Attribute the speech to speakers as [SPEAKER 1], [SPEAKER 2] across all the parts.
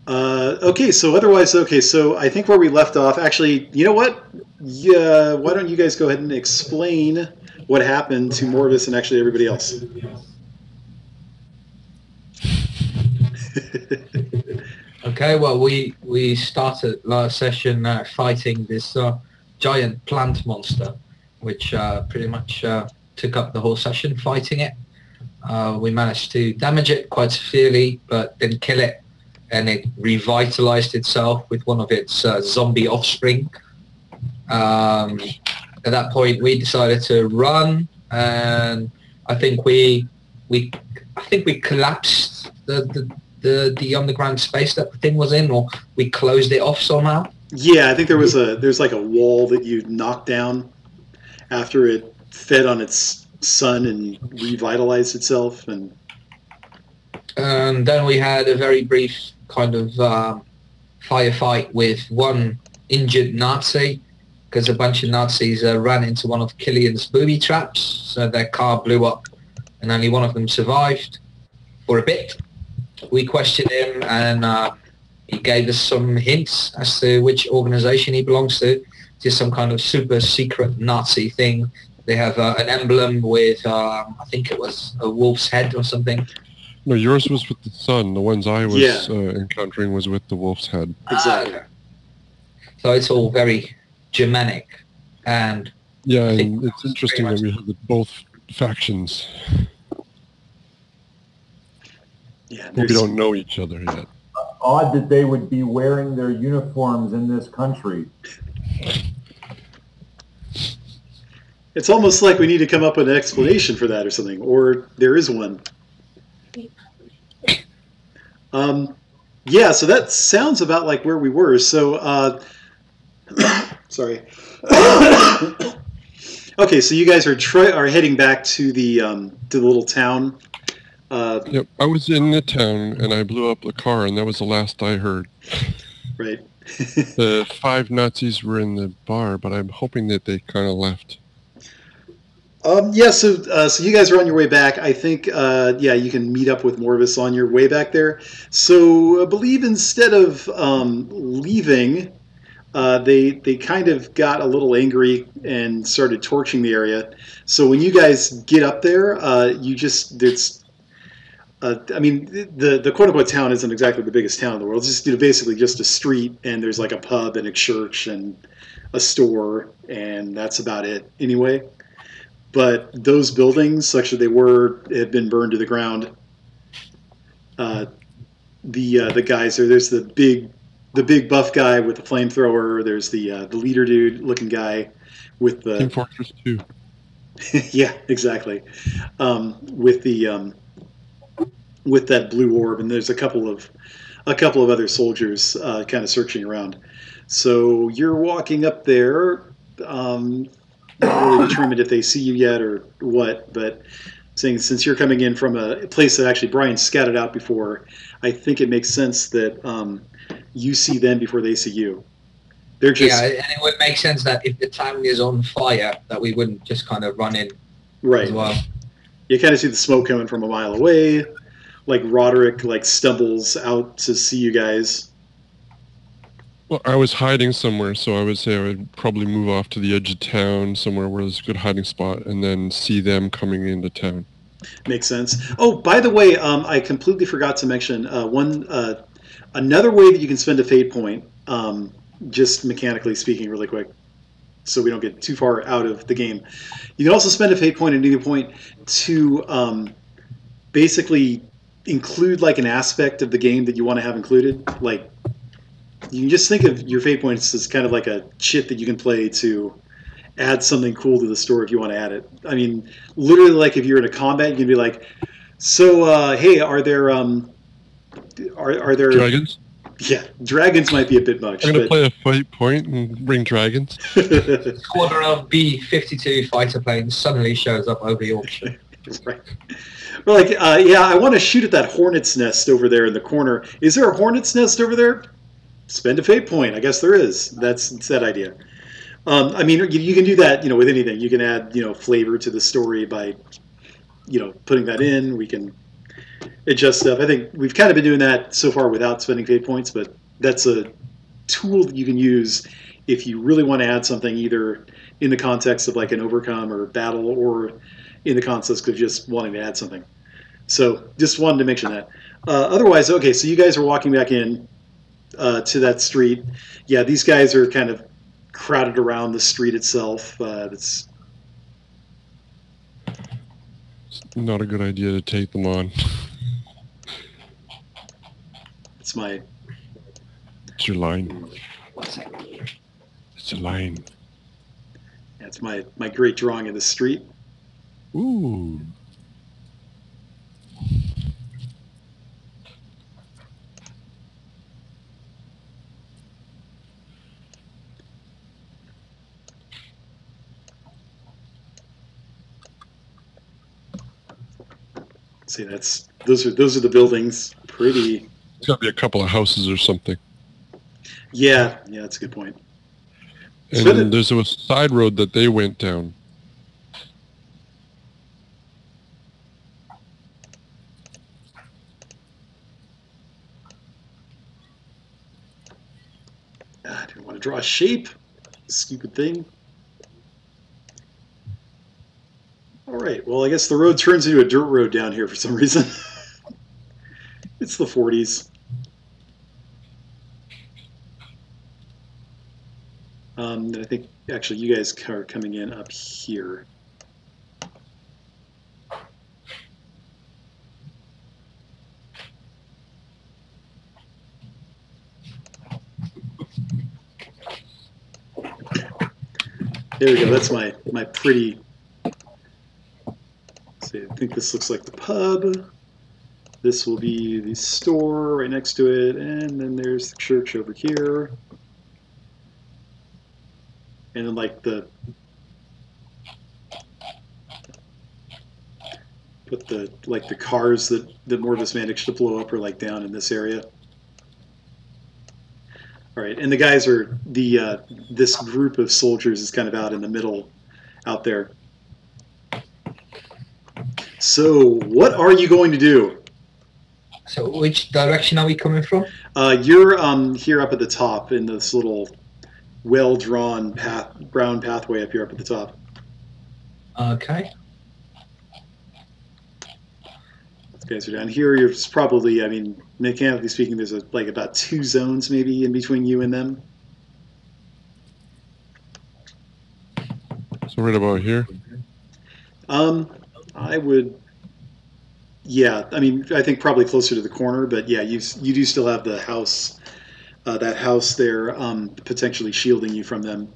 [SPEAKER 1] Okay, so otherwise, okay, so I think where we left off, actually, you know what? Yeah, why don't you guys go ahead and explain what happened to Morvis and actually everybody else?
[SPEAKER 2] Okay, well, we started last session fighting this giant plant monster, which pretty much took up the whole session fighting it. We managed to damage it quite severely, but didn't kill it, and it revitalized itself with one of its zombie offspring. At that point, we decided to run, and I think we I think we collapsed the underground space that the thing was in, or we closed it off somehow.
[SPEAKER 1] Yeah, I think there's like a wall that you knocked down after it fed on its sun and revitalized itself, and
[SPEAKER 2] And then we had a very brief kind of firefight with one injured Nazi because a bunch of Nazis ran into one of Killian's booby traps, so their car blew up, and only one of them survived for a bit. We questioned him, and he gave us some hints as to which organization he belongs to. Just some kind of super secret Nazi thing. They have an emblem with, I think it was a wolf's head or something.
[SPEAKER 3] No, yours was with the sun. The ones I was
[SPEAKER 1] Yeah.
[SPEAKER 3] Encountering was with the wolf's head.
[SPEAKER 1] exactly.
[SPEAKER 2] So it's all very Germanic, and
[SPEAKER 3] Yeah,
[SPEAKER 2] I think
[SPEAKER 3] and it's interesting that we have both factions,
[SPEAKER 1] Yeah,
[SPEAKER 3] but we don't know each other yet.
[SPEAKER 4] Odd that they would be wearing their uniforms in this country.
[SPEAKER 1] It's almost like we need to come up with an explanation for that or something, or there is one. Yeah, so that sounds about like where we were. So, sorry. Okay, so you guys are heading back to the little town.
[SPEAKER 3] Yep, I was in the town and I blew up the car, and that was the last I heard.
[SPEAKER 1] Right.
[SPEAKER 3] The 5 Nazis were in the bar, but I'm hoping that they kind of left.
[SPEAKER 1] Yeah, so you guys are on your way back. I think, yeah, you can meet up with Morvis on your way back there. So I believe instead of leaving, they kind of got a little angry and started torching the area. So when you guys get up there, I mean, the quote unquote town isn't exactly the biggest town in the world. It's just basically just a street, and there's like a pub and a church and a store, and that's about it anyway. But those buildings, actually, had been burned to the ground. The guys there's the big buff guy with the flamethrower. There's the leader dude looking guy with
[SPEAKER 3] Team
[SPEAKER 1] the
[SPEAKER 3] Fortress 2.
[SPEAKER 1] yeah, exactly, with the with that blue orb, and there's a couple of other soldiers kind of searching around. So you're walking up there. Not really determined if they see you yet or what, but saying since you're coming in from a place that actually Brian scouted out before, I think it makes sense that you see them before they see you. They're just
[SPEAKER 2] yeah, and it would make sense that if the town is on fire, that we wouldn't just kind of run in
[SPEAKER 1] right.
[SPEAKER 2] as well.
[SPEAKER 1] You kind of see the smoke coming from a mile away. Like Roderick like stumbles out to see you guys.
[SPEAKER 3] Well, I was hiding somewhere, so I would say I would probably move off to the edge of town, somewhere where there's a good hiding spot, and then see them coming into town.
[SPEAKER 1] Makes sense. Oh, by the way, I completely forgot to mention another way that you can spend a fate point, just mechanically speaking, really quick, so we don't get too far out of the game. You can also spend a fate point at any point to basically include like an aspect of the game that you want to have included. Like, you can just think of your fate points as kind of like a chit that you can play to add something cool to the story if you want to add it. I mean, literally, like if you're in a combat, you can be like, "So, hey, are there
[SPEAKER 3] Dragons?
[SPEAKER 1] Yeah, dragons might be a bit much.
[SPEAKER 3] I'm going to play a fight point and bring dragons.
[SPEAKER 2] Squadron of B-52 fighter planes suddenly shows up over Yorkshire.
[SPEAKER 1] Right. Well, like, yeah, I want to shoot at that hornet's nest over there in the corner. Is there a hornet's nest over there? Spend a fate point. I guess there is. That's that idea. I mean, you can do that, with anything. You can add, flavor to the story by, putting that in. We can adjust stuff. I think we've kind of been doing that so far without spending fate points, but that's a tool that you can use if you really want to add something, either in the context of like an overcome or battle, or in the context of just wanting to add something. So just wanted to mention that. Otherwise, okay, so you guys are walking back in to that street. Yeah, these guys are kind of crowded around the street itself. It's
[SPEAKER 3] Not a good idea to take them on.
[SPEAKER 1] it's my
[SPEAKER 3] It's your line. It's your line.
[SPEAKER 1] it's my great drawing of the street.
[SPEAKER 3] Ooh.
[SPEAKER 1] See, those are the buildings. Pretty.
[SPEAKER 3] It's got to be a couple of houses or something.
[SPEAKER 1] Yeah, that's a good point.
[SPEAKER 3] And
[SPEAKER 1] So
[SPEAKER 3] there's a side road that they went down.
[SPEAKER 1] I didn't want to draw a shape. Stupid thing. All right. Well, I guess the road turns into a dirt road down here for some reason. It's the 40s. I think actually you guys are coming in up here. There we go. That's my pretty. See, I think this looks like the pub. This will be the store right next to it, and then there's the church over here. And then like the cars that Morvis managed to blow up are like down in this area. All right, and the guys are this group of soldiers is kind of out in the middle, out there. So, what are you going to do?
[SPEAKER 2] So which direction are we coming from?
[SPEAKER 1] You're here up at the top in this little well-drawn brown pathway up here up at the top.
[SPEAKER 2] Okay.
[SPEAKER 1] These guys are down here. You're probably, I mean, mechanically speaking, there's like about 2 zones maybe in between you and them.
[SPEAKER 3] So right about here.
[SPEAKER 1] I would, yeah. I mean, I think probably closer to the corner, but yeah, you do still have the house, that house there, potentially shielding you from them.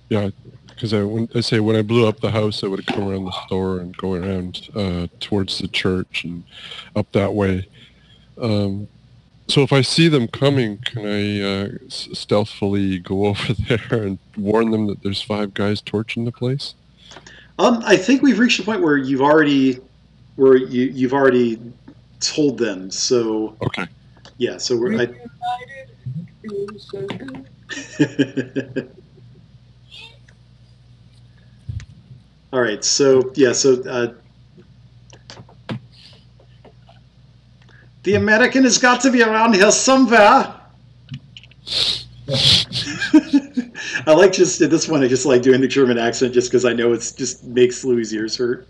[SPEAKER 3] Yeah, because when I blew up the house, I would come around the store and go around towards the church and up that way. So if I see them coming, can I stealthily go over there and warn them that there's 5 guys torching the place?
[SPEAKER 1] I think we've reached a point where you've already told them. So
[SPEAKER 3] okay.
[SPEAKER 1] Yeah. So we're. All right. So yeah. So the American has got to be around here somewhere. I like just at this point. I just like doing the German accent just because I know it's just makes Louis' ears hurt.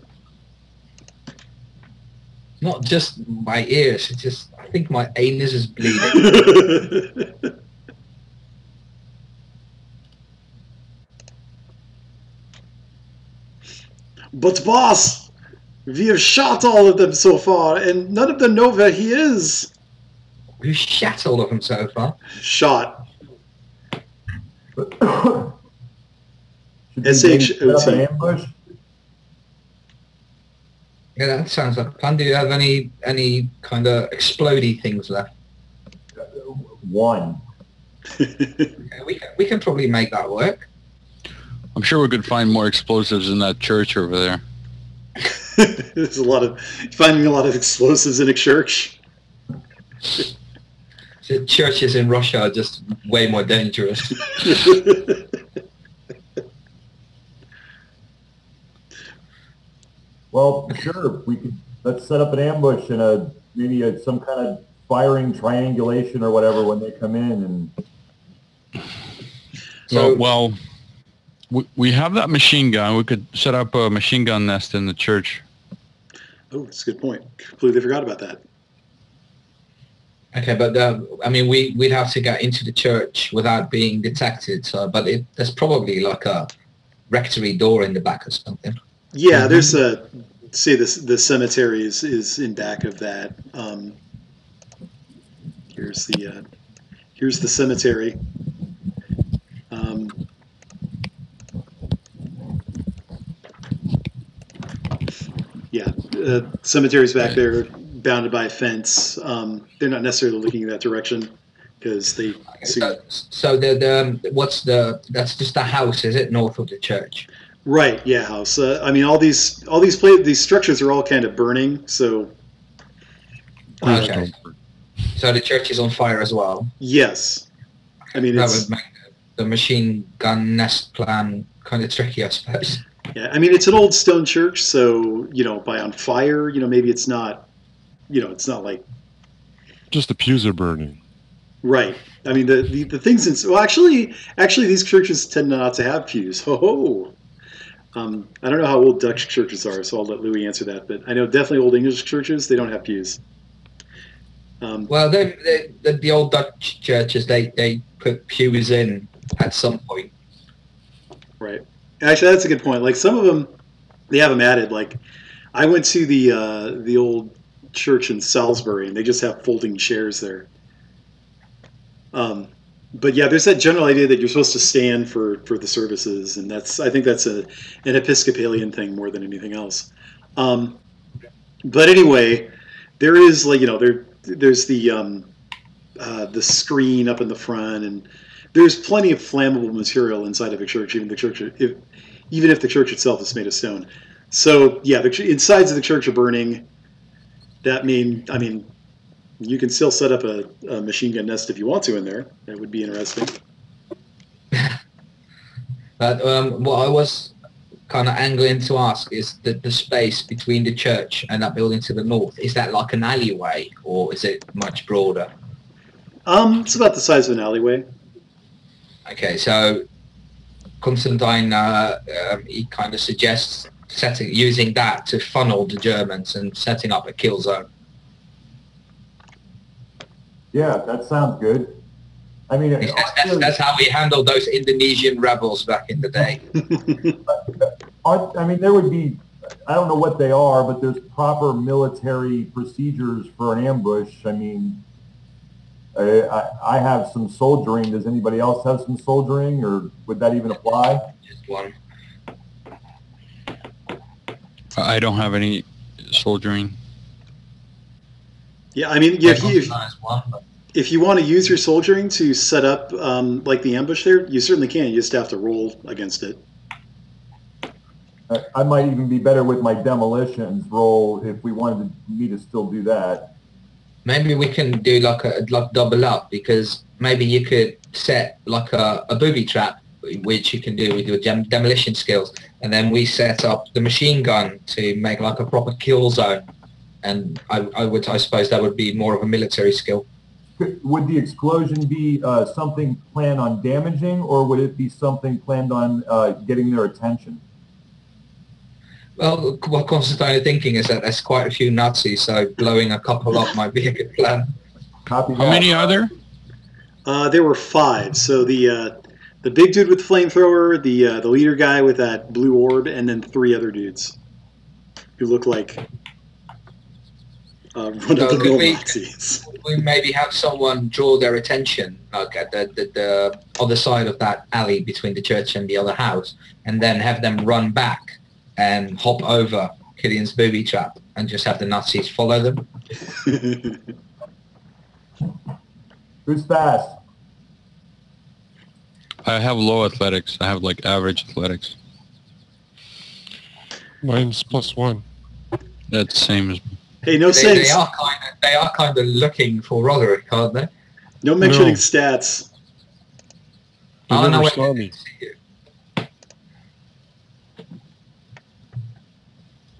[SPEAKER 2] Not just my ears. It's just I think my anus is bleeding.
[SPEAKER 1] But boss, we have shot all of them so far, and none of them know where he is.
[SPEAKER 2] You shot all of them so far.
[SPEAKER 1] Shot.
[SPEAKER 4] S-H-O-T.
[SPEAKER 2] Yeah, that sounds like fun. Do you have any kind of explodey things left?
[SPEAKER 4] One.
[SPEAKER 2] Okay, we can probably make that work.
[SPEAKER 5] I'm sure we could find more explosives in that church over there.
[SPEAKER 1] There's finding a lot of explosives in a church.
[SPEAKER 2] The churches in Russia are just way more dangerous.
[SPEAKER 4] Well, sure, we could let's set up an ambush and maybe some kind of firing triangulation or whatever when they come in. And
[SPEAKER 2] So,
[SPEAKER 5] well, we have that machine gun. We could set up a machine gun nest in the church.
[SPEAKER 1] Oh, that's a good point. Completely forgot about that.
[SPEAKER 2] okay, but I mean, we'd have to get into the church without being detected. So, but there's probably like a rectory door in the back or something.
[SPEAKER 1] Yeah, there's say the cemetery is in back of that. Here's the cemetery. Yeah, cemetery's back there, bounded by a fence. They're not necessarily looking in that direction because they see.
[SPEAKER 2] So that's just a house, is it, north of the church?
[SPEAKER 1] Right. Yeah, house. I mean, these structures are all kind of burning. So.
[SPEAKER 2] Okay. So the church is on fire as well.
[SPEAKER 1] Yes. I mean,
[SPEAKER 2] that would make the machine gun nest plan kind of tricky, I suppose.
[SPEAKER 1] Yeah, I mean, it's an old stone church, so by on fire, maybe it's not, it's not like
[SPEAKER 3] just the pews are burning.
[SPEAKER 1] Right. I mean, the things in actually these churches tend not to have pews. Ho. I don't know how old Dutch churches are, so I'll let Louis answer that. But I know definitely old English churches, they don't have pews.
[SPEAKER 2] Well, the old Dutch churches, they put pews in at some point.
[SPEAKER 1] Right. Actually, that's a good point. Like some of them, they have them added. Like I went to the old church in Salisbury, and they just have folding chairs there. But yeah, there's that general idea that you're supposed to stand for the services, and I think that's an Episcopalian thing more than anything else. But anyway, there is there's the screen up in the front, and there's plenty of flammable material inside of a church, even if the church itself is made of stone. So yeah, the insides of the church are burning. I mean, you can still set up a machine gun nest if you want to in there. That would be interesting.
[SPEAKER 2] But what I was kind of angling to ask is the space between the church and that building to the north. Is that like an alleyway, or is it much broader?
[SPEAKER 1] It's about the size of an alleyway.
[SPEAKER 2] Okay, so Constantine he kind of suggests using that to funnel the Germans and setting up a kill zone.
[SPEAKER 4] Yeah, that sounds good. I mean,
[SPEAKER 2] that's how we handled those Indonesian rebels back in the day.
[SPEAKER 4] I mean, there would be, I don't know what they are, but there's proper military procedures for an ambush. I mean, I have some soldiering. Does anybody else have some soldiering, or would that even apply?
[SPEAKER 2] Just one.
[SPEAKER 5] I don't have any soldiering.
[SPEAKER 1] Yeah, I mean, if you want to use your soldiering to set up like the ambush there, you certainly can. You just have to roll against it.
[SPEAKER 4] I might even be better with my demolitions roll if we wanted me to still do that.
[SPEAKER 2] Maybe we can do like double up, because maybe you could set like a booby trap, which you can do with your demolition skills, and then we set up the machine gun to make like a proper kill zone. And I suppose that would be more of a military skill.
[SPEAKER 4] Would the explosion be something planned on damaging, or would it be something planned on getting their attention?
[SPEAKER 2] Well, what Constantine is thinking is that there's quite a few Nazis, so blowing a couple up might be a good plan.
[SPEAKER 5] How many are there?
[SPEAKER 1] There were 5. So the big dude with the flamethrower, the leader guy with that blue orb, and then 3 other dudes who look like run-of-the-mill Nazis.
[SPEAKER 2] We maybe have someone draw their attention, like at the other side of that alley between the church and the other house, and then have them run back and hop over Killian's booby trap and just have the Nazis follow them.
[SPEAKER 4] Who's fast?
[SPEAKER 5] I have low athletics. I have like average athletics.
[SPEAKER 3] Mine's +1.
[SPEAKER 5] That's the same as me.
[SPEAKER 1] Hey, no sense.
[SPEAKER 2] They are kind of looking for Roderick, aren't they?
[SPEAKER 1] No mentioning stats.
[SPEAKER 3] You never saw me.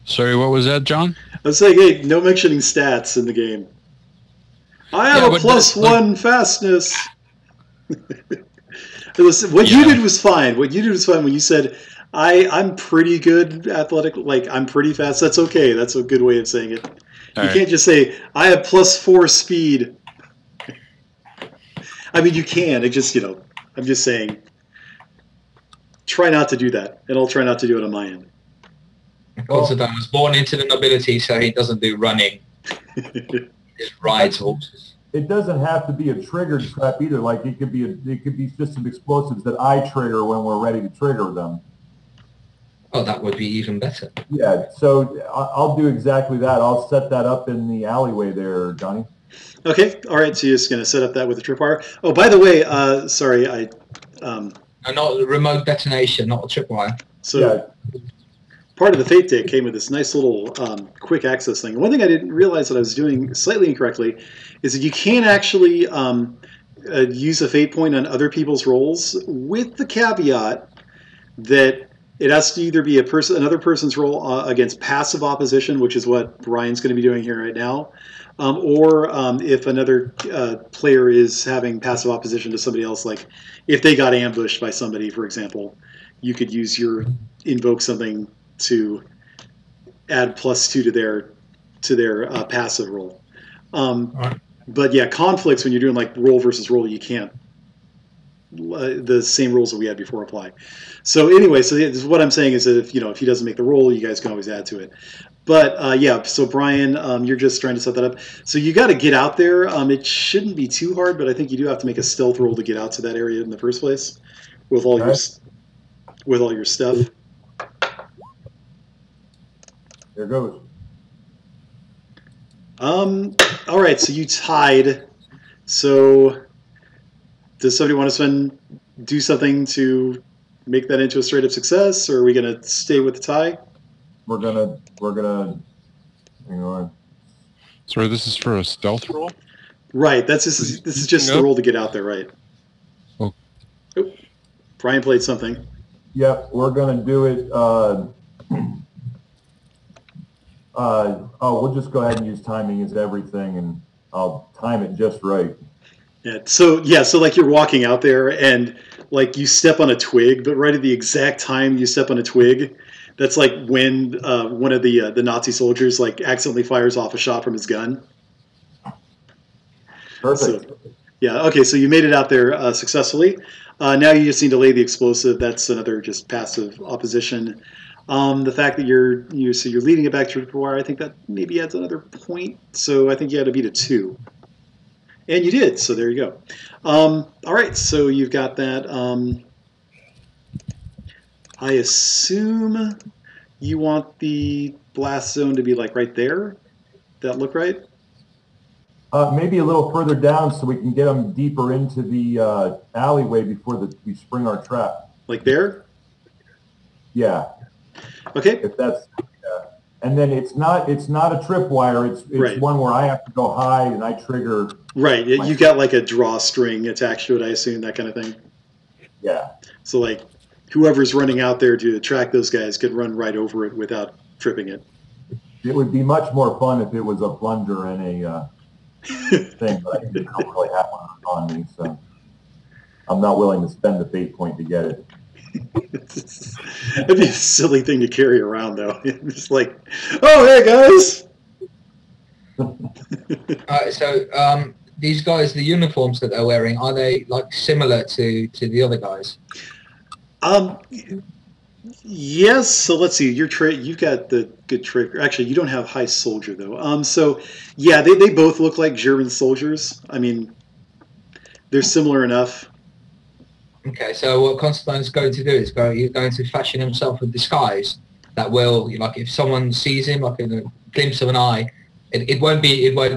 [SPEAKER 5] Sorry, what was that, John?
[SPEAKER 1] I was saying, hey, no mentioning stats in the game. I have a +1 fastness. What you did was fine. What you did was fine when you said, I'm pretty good athletic, like I'm pretty fast. That's okay. That's a good way of saying it. You can't just say, I have +4 speed. I mean, you can. It just, I'm just saying, try not to do that. And I'll try not to do it on my end.
[SPEAKER 2] Constantine was born into the nobility, so he doesn't do running. He just rides horses.
[SPEAKER 4] It doesn't have to be a triggered trap either. Like it could be just some explosives that I trigger when we're ready to trigger them.
[SPEAKER 2] Oh, that would be even better.
[SPEAKER 4] Yeah, so I'll do exactly that. I'll set that up in the alleyway there, Johnny.
[SPEAKER 1] Okay, all right. So you're just going to set up that with a tripwire. Oh, by the way, sorry,
[SPEAKER 2] No, not a remote detonation, not a tripwire.
[SPEAKER 1] So part of the Fate Deck came with this nice little quick access thing. One thing I didn't realize that I was doing slightly incorrectly is that you can actually use a Fate Point on other people's rolls, with the caveat that it has to either be another person's roll against passive opposition, which is what Brian's going to be doing here right now, or if another player is having passive opposition to somebody else, like if they got ambushed by somebody, for example, you could use invoke something to add +2 to their passive roll. But yeah, conflicts, when you're doing like roll versus roll, you can't. The same rules that we had before apply. So anyway, so what I'm saying is that if he doesn't make the roll, you guys can always add to it. But yeah, so Brian, you're just trying to set that up. So you got to get out there. It shouldn't be too hard, but I think you do have to make a stealth roll to get out to that area in the first place with all your stuff.
[SPEAKER 4] There goes.
[SPEAKER 1] All right, so you tied. So does somebody want to do something to make that into a straight up success, or are we going to stay with the tie?
[SPEAKER 4] We're gonna hang on.
[SPEAKER 3] Sorry, this is for a stealth roll?
[SPEAKER 1] Right, this is just the roll to get out there, right?
[SPEAKER 3] Oh.
[SPEAKER 1] Brian played something.
[SPEAKER 4] Yep, we're gonna do it we'll just go ahead and use timing as everything, and I'll time it just right.
[SPEAKER 1] Yeah. So like you're walking out there and like you step on a twig, but right at the exact time you step on a twig, that's like when one of the Nazi soldiers like accidentally fires off a shot from his gun.
[SPEAKER 4] Perfect.
[SPEAKER 1] So, yeah. Okay. So you made it out there successfully. Now you just need to lay the explosive. That's another just passive opposition. The fact that you're leading it back to the wire, I think that maybe adds another point. So I think you had to beat a 2. And you did, so there you go. All right, so you've got that. I assume you want the blast zone to be like right there? That look right?
[SPEAKER 4] Maybe a little further down so we can get them deeper into the alleyway before we spring our trap.
[SPEAKER 1] Like there?
[SPEAKER 4] Yeah.
[SPEAKER 1] Okay.
[SPEAKER 4] If that's and then it's not a tripwire. It's
[SPEAKER 1] right.
[SPEAKER 4] One where I have to go hide and I trigger.
[SPEAKER 1] Right. You got like a drawstring attached to it, I assume, that kind of thing.
[SPEAKER 4] Yeah.
[SPEAKER 1] So like whoever's running out there to attract those guys could run right over it without tripping it.
[SPEAKER 4] It would be much more fun if it was a plunger and a thing, but I don't really have one on me, so I'm not willing to spend the fate point to get it.
[SPEAKER 1] That'd be a silly thing to carry around, though. Just like, oh, hey, guys!
[SPEAKER 2] So these guys, the uniforms that they're wearing, are they like similar to the other guys?
[SPEAKER 1] Yes. So let's see. You've got the good trick. Actually, you don't have high soldier though. So yeah, they both look like German soldiers. I mean, they're similar enough.
[SPEAKER 2] Okay. So what Constantine's going to do is he's going to fashion himself a disguise that will, like, if someone sees him, like in a glimpse of an eye, it won't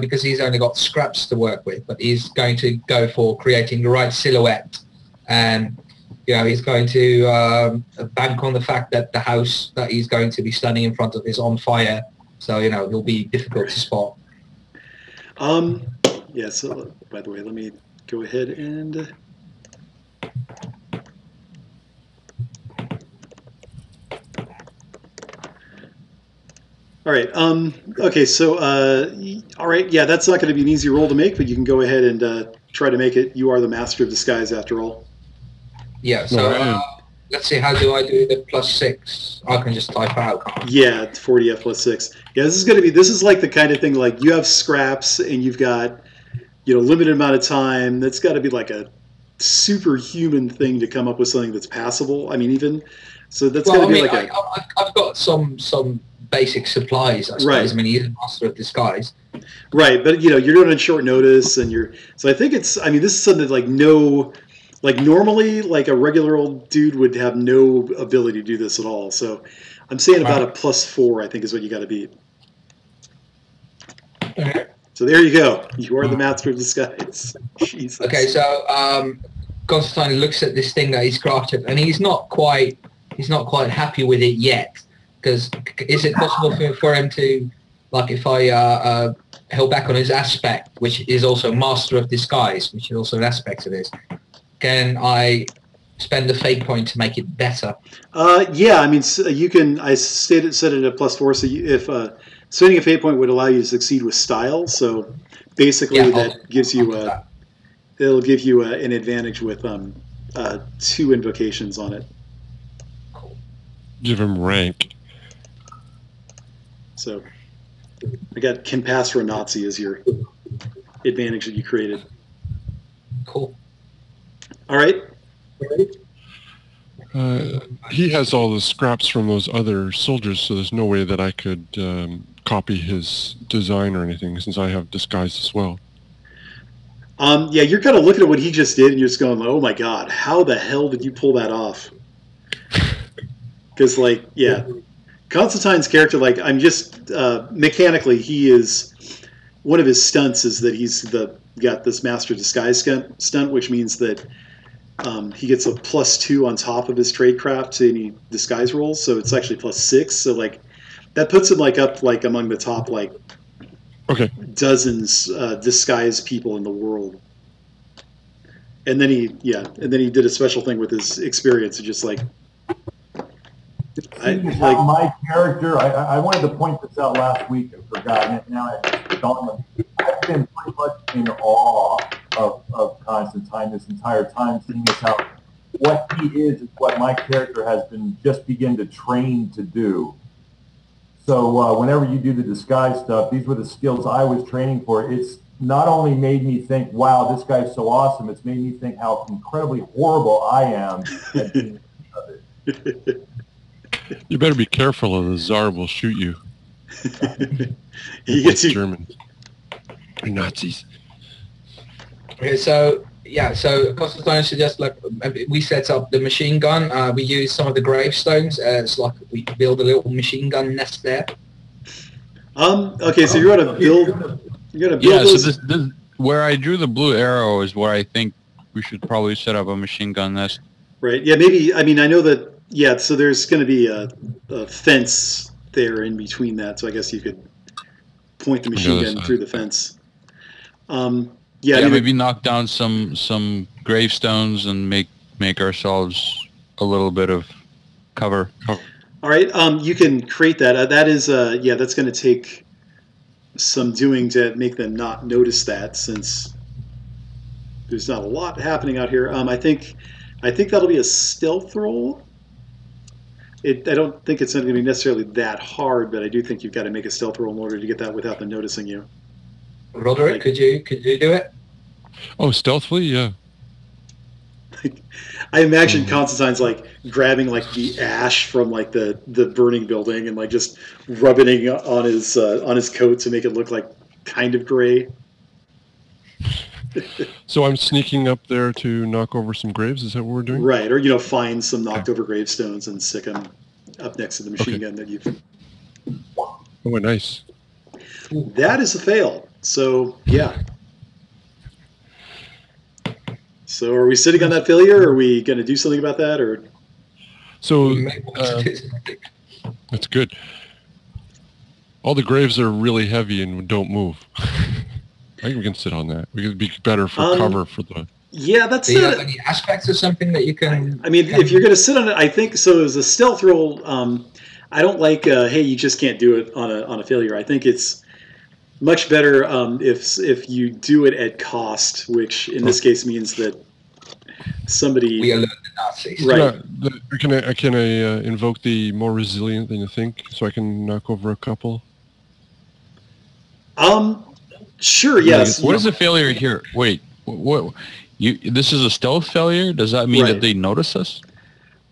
[SPEAKER 2] because he's only got scraps to work with, but he's going to go for creating the right silhouette, and he's going to bank on the fact that the house that he's going to be standing in front of is on fire, so it'll be difficult to spot.
[SPEAKER 1] Yeah. So by the way, let me go ahead and. All All right. Okay. So, all right. Yeah, that's not going to be an easy roll to make, but you can go ahead and try to make it. You are the master of disguise, after all.
[SPEAKER 2] Yeah. So let's see. How do I do the +6? I can just type out. Can't I?
[SPEAKER 1] Yeah, 40F plus 6. Yeah, this is going to be. This is like the kind of thing like you have scraps and you've got limited amount of time. That's got to be like a superhuman thing to come up with something that's passable. I mean, even so, that's got to be like a.
[SPEAKER 2] I've got some basic supplies, I suppose.
[SPEAKER 1] Right.
[SPEAKER 2] I mean, he's a master of disguise.
[SPEAKER 1] Right, but you're doing it on short notice, and you're. So I think it's. I mean, this is something like no. Like normally, like a regular old dude would have no ability to do this at all. So I'm saying about a +4, I think, is what you got to beat.
[SPEAKER 2] Okay.
[SPEAKER 1] So there you go. You are the master of disguise. Jesus.
[SPEAKER 2] Okay, so Constantine looks at this thing that he's crafted, and he's not quite happy with it yet. Because is it possible for him to, like, if I held back on his aspect, which is also master of disguise, which is also an aspect of this, can I spend a fate point to make it better?
[SPEAKER 1] Yeah, I mean, you can. I set it at +4. So if spending a fate point would allow you to succeed with style, so basically that gives you it'll give you an advantage with 2 invocations on it.
[SPEAKER 2] Cool.
[SPEAKER 3] Give him rank.
[SPEAKER 1] So I got can pass for a Nazi as your advantage that you created.
[SPEAKER 2] Cool.
[SPEAKER 1] All right.
[SPEAKER 3] He has all the scraps from those other soldiers, so there's no way that I could copy his design or anything, since I have disguise as well.
[SPEAKER 1] Yeah, you're kind of looking at what he just did, and you're just going, "Oh my God, how the hell did you pull that off?" Because, like, yeah, Constantine's character, like, I'm just mechanically, he is one of his stunts is that he's got this master disguise stunt, which means that he gets a +2 on top of his tradecraft to any disguise rolls, so it's actually +6. So like that puts him like up like among the top like dozens disguised people in the world. And then he did a special thing with his experience, just like.
[SPEAKER 4] My character, I wanted to point this out last week and forgotten it. Now I've been pretty much in awe of Constantine this entire time, seeing as how what he is what my character has been just begin to train to do. So whenever you do the disguise stuff, these were the skills I was training for. It's not only made me think, wow, this guy's so awesome, it's made me think how incredibly horrible I am at being of it.
[SPEAKER 3] You better be careful, or the Tsar will shoot you.
[SPEAKER 1] He gets you.
[SPEAKER 3] Germans. Or Nazis.
[SPEAKER 2] Okay, so Constantine suggests like we set up the machine gun. We use some of the gravestones as like we build a little machine gun nest there.
[SPEAKER 1] Okay, so you're gonna build. You're gonna build.
[SPEAKER 5] Yeah.
[SPEAKER 1] Those...
[SPEAKER 5] So this where I drew the blue arrow is where I think we should probably set up a machine gun nest.
[SPEAKER 1] Right. Yeah. Maybe. I mean, I know that. Yeah. So there's going to be a fence there in between that. So I guess you could point the machine gun through the fence. Yeah. I mean,
[SPEAKER 5] maybe knock down some gravestones and make ourselves a little bit of cover.
[SPEAKER 1] All right. You can create that. That is. Yeah. That's going to take some doing to make them not notice that, since there's not a lot happening out here. I think that'll be a stealth roll. I don't think it's going to be necessarily that hard, but I do think you've got to make a stealth roll in order to get that without them noticing you.
[SPEAKER 2] Roderick,
[SPEAKER 1] like,
[SPEAKER 2] could you do it?
[SPEAKER 3] Oh, stealthily, yeah.
[SPEAKER 1] I imagine Constantine's like grabbing like the ash from like the burning building and like just rubbing it on his coat to make it look like kind of gray.
[SPEAKER 3] So I'm sneaking up there to knock over some graves. Is that what we're doing?
[SPEAKER 1] Right, or find some knocked over gravestones and stick them up next to the machine gun that you've.
[SPEAKER 3] Oh, nice.
[SPEAKER 1] That is a fail. So yeah. So are we sitting on that failure? Or are we going to do something about that? Or
[SPEAKER 3] so that's good. All the graves are really heavy and don't move. I think we can sit on that. We could be better for cover for the.
[SPEAKER 1] Yeah, that's.
[SPEAKER 2] Do you have any aspects of something that you can?
[SPEAKER 1] I mean, if you're going to sit on it, I think so. As a stealth roll, I don't like, hey, you just can't do it on a failure. I think it's much better if you do it at cost, which in this case means that somebody
[SPEAKER 2] We alert the Nazis.
[SPEAKER 1] right.
[SPEAKER 3] Yeah, can I invoke the more resilient than you think, so I can knock over a couple?
[SPEAKER 1] Sure, yes.
[SPEAKER 5] What is the failure here? Wait, what? This is a stealth failure? Does that mean
[SPEAKER 1] Right.
[SPEAKER 5] that they notice us?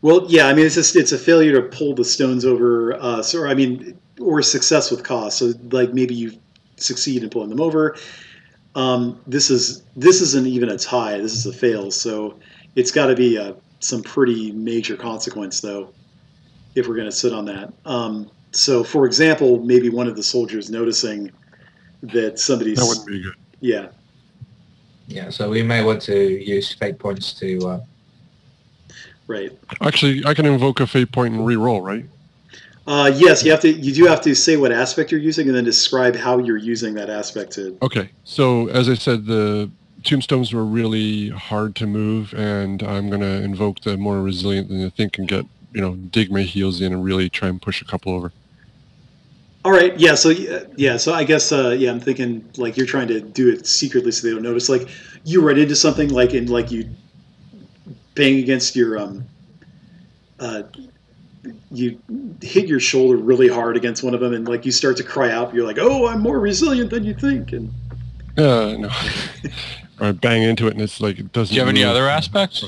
[SPEAKER 1] Well, yeah, I mean, it's a failure to pull the stones over. Or success with cost. So, like, maybe you succeed in pulling them over. This isn't even a tie. This is a fail. So, it's got to be some pretty major consequence, though, if we're going to sit on that. So, for example, maybe one of the soldiers noticing that somebody's
[SPEAKER 3] That wouldn't be good.
[SPEAKER 1] yeah.
[SPEAKER 2] Yeah, so we may want to use fate points to...
[SPEAKER 1] Right.
[SPEAKER 3] Actually, I can invoke a fate point and re-roll, right?
[SPEAKER 1] Yes, you do have to say what aspect you're using and then describe how you're using that aspect to.
[SPEAKER 3] Okay, so as I said, the tombstones were really hard to move, and I'm going to invoke the more resilient than you think and dig my heels in and really try and push a couple over.
[SPEAKER 1] All right, yeah, so I guess I'm thinking like you're trying to do it secretly so they don't notice. Like you run into something like you bang against your you hit your shoulder really hard against one of them, and like you start to cry out. You're like, "Oh, I'm more resilient than you think." And
[SPEAKER 3] no, or I bang into it, and it's like it doesn't.
[SPEAKER 5] Do you have any
[SPEAKER 3] move.
[SPEAKER 5] other aspects?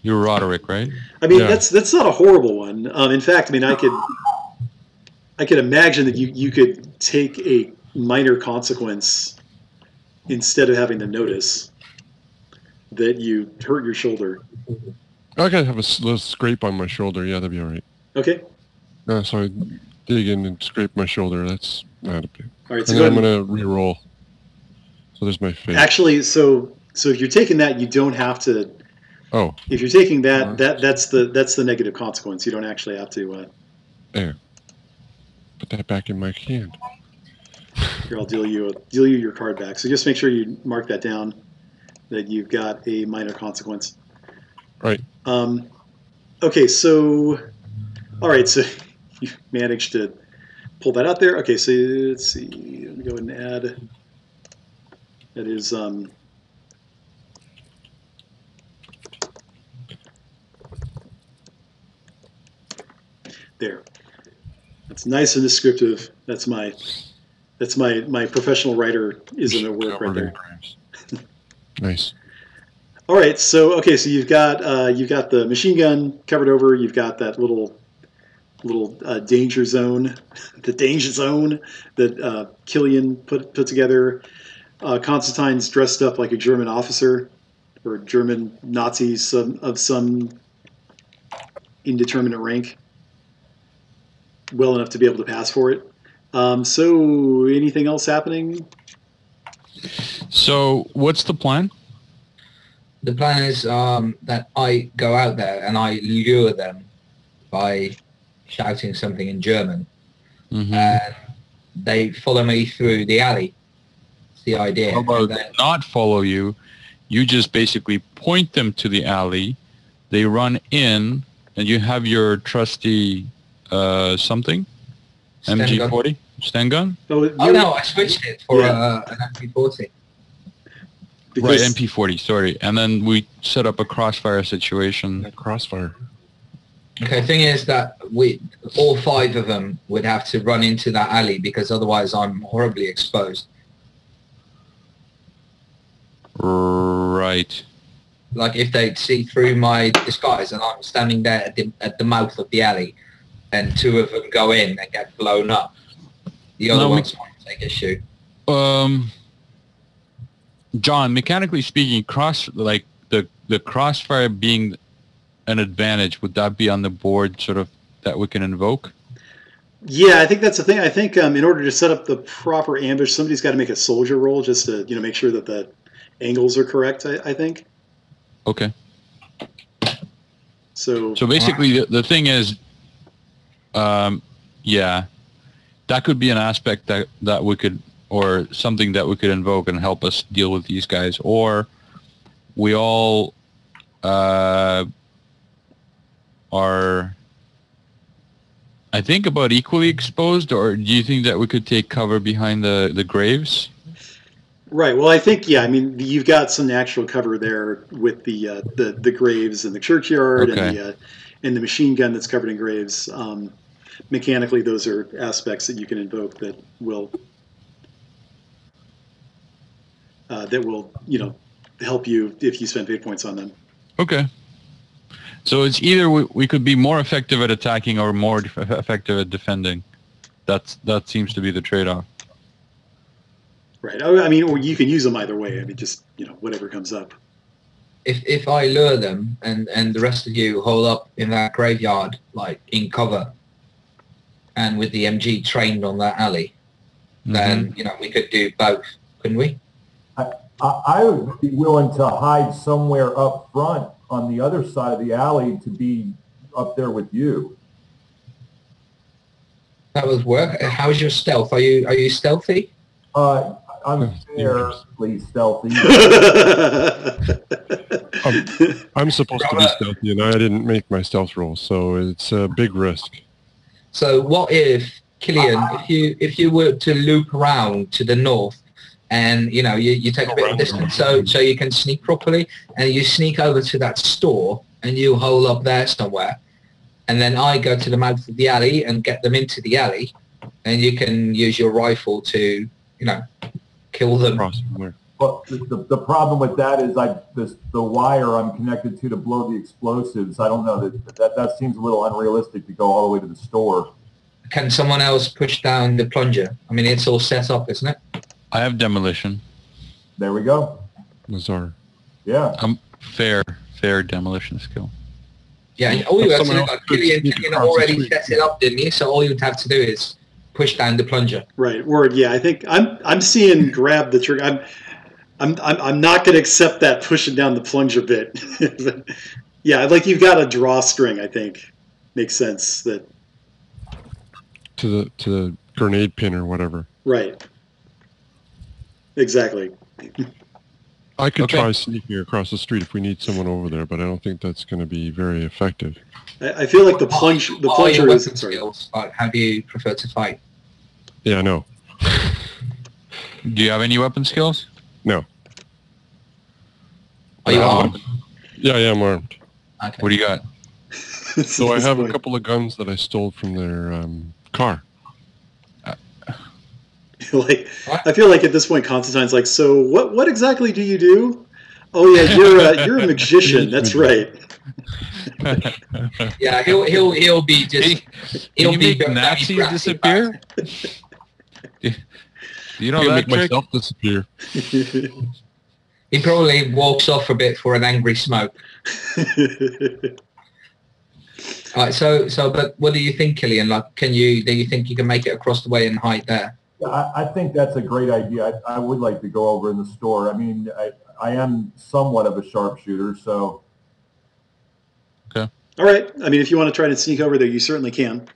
[SPEAKER 5] You're Roderick, right?
[SPEAKER 1] I mean,
[SPEAKER 3] Yeah.
[SPEAKER 1] that's not a horrible one. In fact, I mean, I could imagine that you could take a minor consequence instead of having to notice that you hurt your shoulder.
[SPEAKER 3] I gotta have a little scrape on my shoulder. Yeah, that'd be all right.
[SPEAKER 1] Okay.
[SPEAKER 3] So I dig in and scrape my shoulder. That's not a big.
[SPEAKER 1] All right.
[SPEAKER 3] And
[SPEAKER 1] So
[SPEAKER 3] then
[SPEAKER 1] go
[SPEAKER 3] I'm
[SPEAKER 1] ahead.
[SPEAKER 3] gonna re-roll. So there's my fate.
[SPEAKER 1] Actually, so if you're taking that, you don't have to.
[SPEAKER 3] Oh.
[SPEAKER 1] If you're taking that,
[SPEAKER 3] Alright.
[SPEAKER 1] that's the negative consequence. You don't actually have to.
[SPEAKER 3] There. Put that back in my hand.
[SPEAKER 1] Here, I'll deal you your card back. So just make sure you mark that down. That you've got a minor consequence.
[SPEAKER 3] Right.
[SPEAKER 1] Okay, so, all right, so you managed to pull that out there. Okay, so let's see. Let me go ahead and add. That is there. That's nice and descriptive. That's my professional writer-ism at work right there.
[SPEAKER 3] Nice.
[SPEAKER 1] All right, so you've got the machine gun covered over. You've got that little danger zone, the danger zone that Killian put together. Constantine's dressed up like a German officer or German Nazi of some indeterminate rank, well enough to be able to pass for it. So anything else happening?
[SPEAKER 5] So what's the plan?
[SPEAKER 2] The plan is that I go out there and I lure them by shouting something in German.
[SPEAKER 5] Mm-hmm.
[SPEAKER 2] And they follow me through the alley. It's the idea.
[SPEAKER 5] How about
[SPEAKER 2] And then-
[SPEAKER 5] not follow you? You just basically point them to the alley. They run in, and you have your trusty something?
[SPEAKER 2] Sten gun.
[SPEAKER 5] MG40? Sten gun?
[SPEAKER 2] Oh no, I switched it for an MP40.
[SPEAKER 5] Right, MP40, sorry. And then we set up a crossfire situation.
[SPEAKER 3] Crossfire.
[SPEAKER 2] Okay, thing is that all five of them would have to run into that alley because otherwise I'm horribly exposed.
[SPEAKER 5] Right.
[SPEAKER 2] Like if they'd see through my disguise and I'm standing there at the mouth of the alley and two of them go in and get blown up, the other ones might take issue.
[SPEAKER 5] John, mechanically speaking, the crossfire being an advantage, would that be on the board sort of that we can invoke?
[SPEAKER 1] Yeah, I think that's the thing. I think in order to set up the proper ambush, somebody's got to make a soldier roll just to make sure that the angles are correct. I think.
[SPEAKER 5] Okay.
[SPEAKER 1] So
[SPEAKER 5] basically, the thing is, that could be an aspect that we could, or something that we could invoke and help us deal with these guys, or we all are, I think, about equally exposed, or do you think that we could take cover behind the graves?
[SPEAKER 1] Right. Well, I think, yeah. I mean, you've got some natural cover there with the graves and the churchyard
[SPEAKER 5] Okay.
[SPEAKER 1] and the machine gun that's covered in graves. Mechanically, those are aspects that you can invoke that will help you if you spend fate points on them.
[SPEAKER 5] Okay. So it's either we could be more effective at attacking or more effective at defending. That seems to be the trade-off.
[SPEAKER 1] Right. I mean, or you can use them either way. I mean, just whatever comes up.
[SPEAKER 2] If I lure them and the rest of you hold up in that graveyard, like in cover, and with the MG trained on that alley, then we could do both, couldn't we?
[SPEAKER 4] I would be willing to hide somewhere up front on the other side of the alley to be up there with you.
[SPEAKER 2] That would work. How's your stealth? Are you stealthy?
[SPEAKER 4] I'm fairly stealthy.
[SPEAKER 3] I'm supposed to be stealthy, and I didn't make my stealth roll, so it's a big risk.
[SPEAKER 2] So what if, Killian, if you were to loop around to the north, and you take a bit of distance so you can sneak properly, and you sneak over to that store and you hole up there somewhere, and then I go to the mouth of the alley and get them into the alley, and you can use your rifle to kill them.
[SPEAKER 4] Well, the problem with that is the wire I'm connected to blow the explosives. I don't know that seems a little unrealistic to go all the way to the store.
[SPEAKER 2] Can someone else push down the plunger? I mean, it's all set up, isn't it?
[SPEAKER 5] I have demolition.
[SPEAKER 4] There we go.
[SPEAKER 3] Lazar.
[SPEAKER 4] Yeah.
[SPEAKER 5] Fair demolition skill.
[SPEAKER 2] Yeah, and all you have to do, Killian already set it up, didn't you? So all you'd have to do is push down the plunger.
[SPEAKER 1] Right. Word. Yeah. I think I'm seeing grab the trigger. I'm not going to accept that pushing down the plunger bit. Yeah, like you've got a drawstring. I think makes sense that
[SPEAKER 3] to the grenade pin or whatever.
[SPEAKER 1] Right. Exactly.
[SPEAKER 3] I could try sneaking across the street if we need someone over there, but I don't think that's going to be very effective.
[SPEAKER 1] I feel like the plunger is. Sorry.
[SPEAKER 2] Skills, how do you prefer to fight?
[SPEAKER 3] Yeah, I know.
[SPEAKER 5] Do you have any weapon skills?
[SPEAKER 3] No.
[SPEAKER 2] Are you armed?
[SPEAKER 3] Yeah, I am armed.
[SPEAKER 2] Okay.
[SPEAKER 5] What do you got?
[SPEAKER 3] So I have a couple of guns that I stole from their car.
[SPEAKER 1] Like, I feel like at this point Constantine's like, so what exactly do you do? Oh yeah, you're a magician. That's right.
[SPEAKER 2] Yeah, he'll be just
[SPEAKER 5] he'll be make Nazis disappear. You know that
[SPEAKER 3] make myself disappear.
[SPEAKER 2] He probably walks off a bit for an angry smoke. All right, so but what do you think, Killian? Like, do you think you can make it across the way and hide there?
[SPEAKER 4] Yeah, I think that's a great idea. I would like to go over in the store. I mean, I am somewhat of a sharpshooter, so.
[SPEAKER 5] Okay.
[SPEAKER 1] All right. I mean, if you want to try to sneak over there, you certainly can.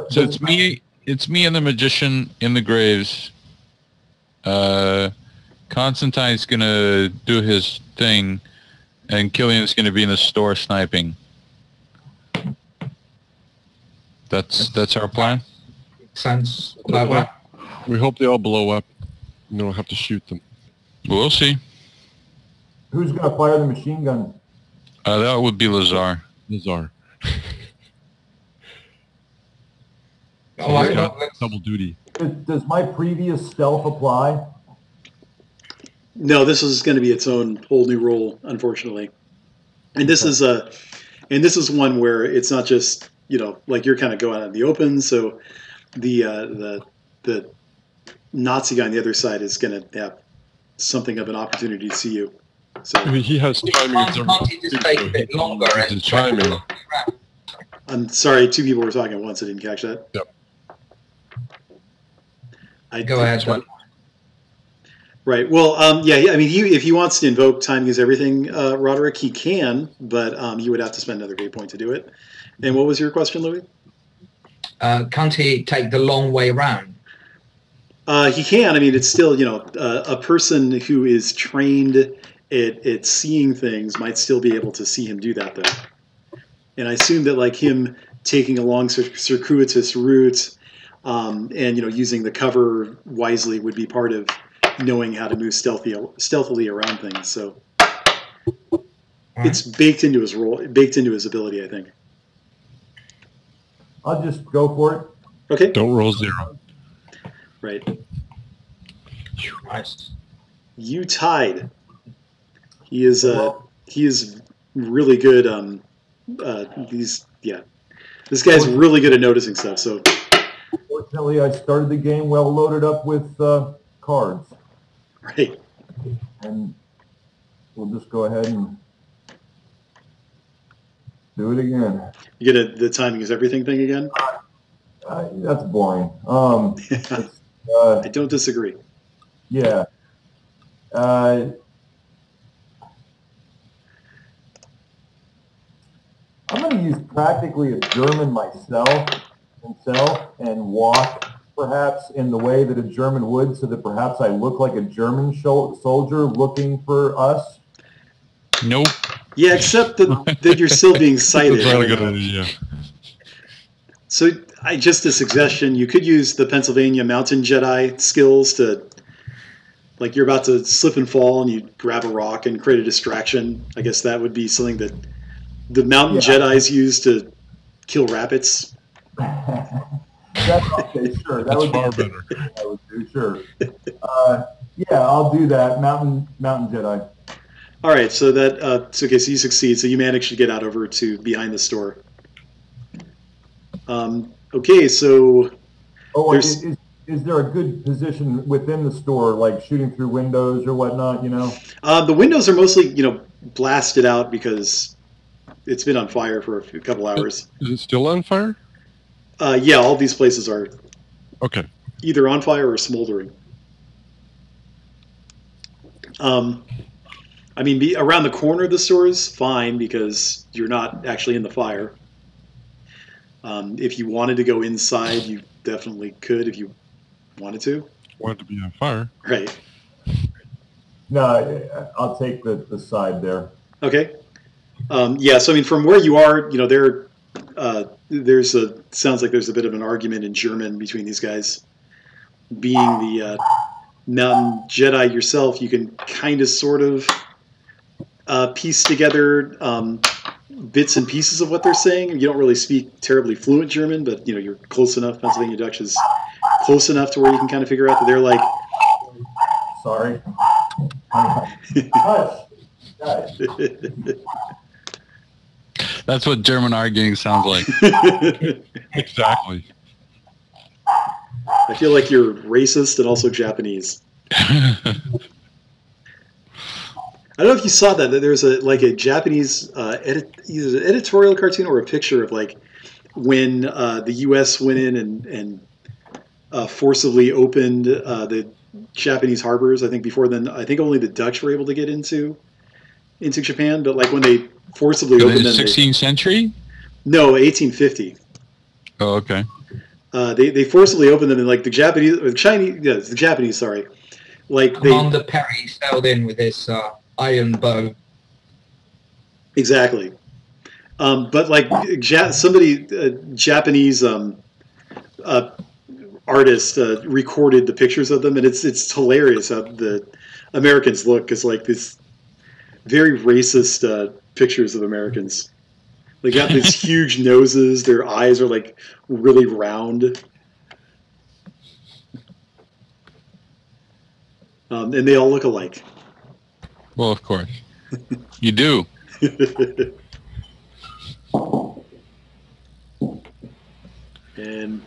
[SPEAKER 5] So it's me and the magician in the graves. Constantine's gonna do his thing, and Killian's gonna be in the store sniping. That's our plan.
[SPEAKER 2] Sounds like that.
[SPEAKER 3] We hope they all blow up and don't have to shoot them.
[SPEAKER 5] We'll see.
[SPEAKER 4] Who's going to fire the machine gun?
[SPEAKER 5] That would be Lazar.
[SPEAKER 3] Lazar. Double duty.
[SPEAKER 4] Does my previous stealth apply?
[SPEAKER 1] No, this is going to be its own whole new role, unfortunately. And this is one where it's not just like you're kind of going out in the open. So the Nazi guy on the other side is going to have something of an opportunity to see you. So
[SPEAKER 3] I mean, he has timing.
[SPEAKER 2] Can't he just take a bit longer and
[SPEAKER 3] timing.
[SPEAKER 1] I'm sorry, two people were talking at once. I didn't catch that.
[SPEAKER 3] Yep.
[SPEAKER 2] Go ahead, John.
[SPEAKER 1] Right. Well, yeah. I mean, if he wants to invoke timing is everything, Roderick, he can, but he would have to spend another fate point to do it. And what was your question, Louis?
[SPEAKER 2] Can't he take the long way around?
[SPEAKER 1] He can. I mean, it's still, a person who is trained at seeing things might still be able to see him do that, though. and I assume that like him taking a long circuitous route and using the cover wisely would be part of knowing how to move stealthily around things. So it's baked into his role, baked into his ability, I think.
[SPEAKER 4] I'll just go for it.
[SPEAKER 1] Okay.
[SPEAKER 3] Don't roll 0.
[SPEAKER 1] Right.
[SPEAKER 2] Nice.
[SPEAKER 1] You tied. He is really good. This guy's really good at noticing stuff. So
[SPEAKER 4] Fortunately, I started the game well loaded up with cards.
[SPEAKER 1] right.
[SPEAKER 4] And we'll just go ahead and do it again.
[SPEAKER 1] You get the timing is everything thing again.
[SPEAKER 4] That's boring.
[SPEAKER 1] I don't disagree.
[SPEAKER 4] Yeah. I'm going to use practically a German myself and walk perhaps in the way that a German would, so that perhaps I look like a German soldier looking for us.
[SPEAKER 5] Nope.
[SPEAKER 1] Yeah, except that you're still being sighted.
[SPEAKER 3] That's really good idea.
[SPEAKER 1] So just a suggestion, you could use the Pennsylvania Mountain Jedi skills to, like, you're about to slip and fall and you grab a rock and create a distraction. I guess that would be something that the Mountain Jedis use to kill rabbits.
[SPEAKER 4] That's okay, sure. That would
[SPEAKER 3] far
[SPEAKER 4] be
[SPEAKER 3] better.
[SPEAKER 4] I would do, sure. Yeah, I'll do that. Mountain Jedi.
[SPEAKER 1] All right, so so you succeed. So you manage to get out over to behind the store. Okay, so
[SPEAKER 4] is there a good position within the store, like shooting through windows or whatnot?
[SPEAKER 1] The windows are mostly blasted out because it's been on fire for a couple hours.
[SPEAKER 3] Is it still on fire?
[SPEAKER 1] Yeah, all these places are
[SPEAKER 3] Okay.
[SPEAKER 1] either on fire or smoldering. I mean, around the corner of the store is fine because you're not actually in the fire. If you wanted to go inside, you definitely could if you wanted to.
[SPEAKER 3] Want to be on fire.
[SPEAKER 1] Right.
[SPEAKER 4] No, I'll take the side there.
[SPEAKER 1] Okay. Yeah, so I mean, from where you are, sounds like there's a bit of an argument in German between these guys. Being the Mountain Jedi yourself, you can kind of sort of piece together bits and pieces of what they're saying. You don't really speak terribly fluent German, but you're close enough. Pennsylvania Dutch is close enough to where you can kind of figure out that they're like.
[SPEAKER 4] Sorry. Hush.
[SPEAKER 5] That's what German arguing sounds like.
[SPEAKER 3] Exactly.
[SPEAKER 1] I feel like you're racist and also Japanese. I don't know if you saw that there's a Japanese either an editorial cartoon or a picture of like when the U.S. went in and forcibly opened the Japanese harbors. I think before then, I think only the Dutch were able to get into Japan. But like when they forcibly opened them,
[SPEAKER 5] 16th century?
[SPEAKER 1] No, 1850.
[SPEAKER 5] Oh, okay.
[SPEAKER 1] They forcibly opened them, and like the Japanese, sorry. Like
[SPEAKER 2] Commander Perry sailed in with his iron bow.
[SPEAKER 1] Exactly. But like Japanese artist recorded the pictures of them, and it's hilarious how the Americans look. It's like this very racist pictures of Americans. They got these huge noses. Their eyes are like really round. And they all look alike.
[SPEAKER 5] Well, of course. You do.
[SPEAKER 1] And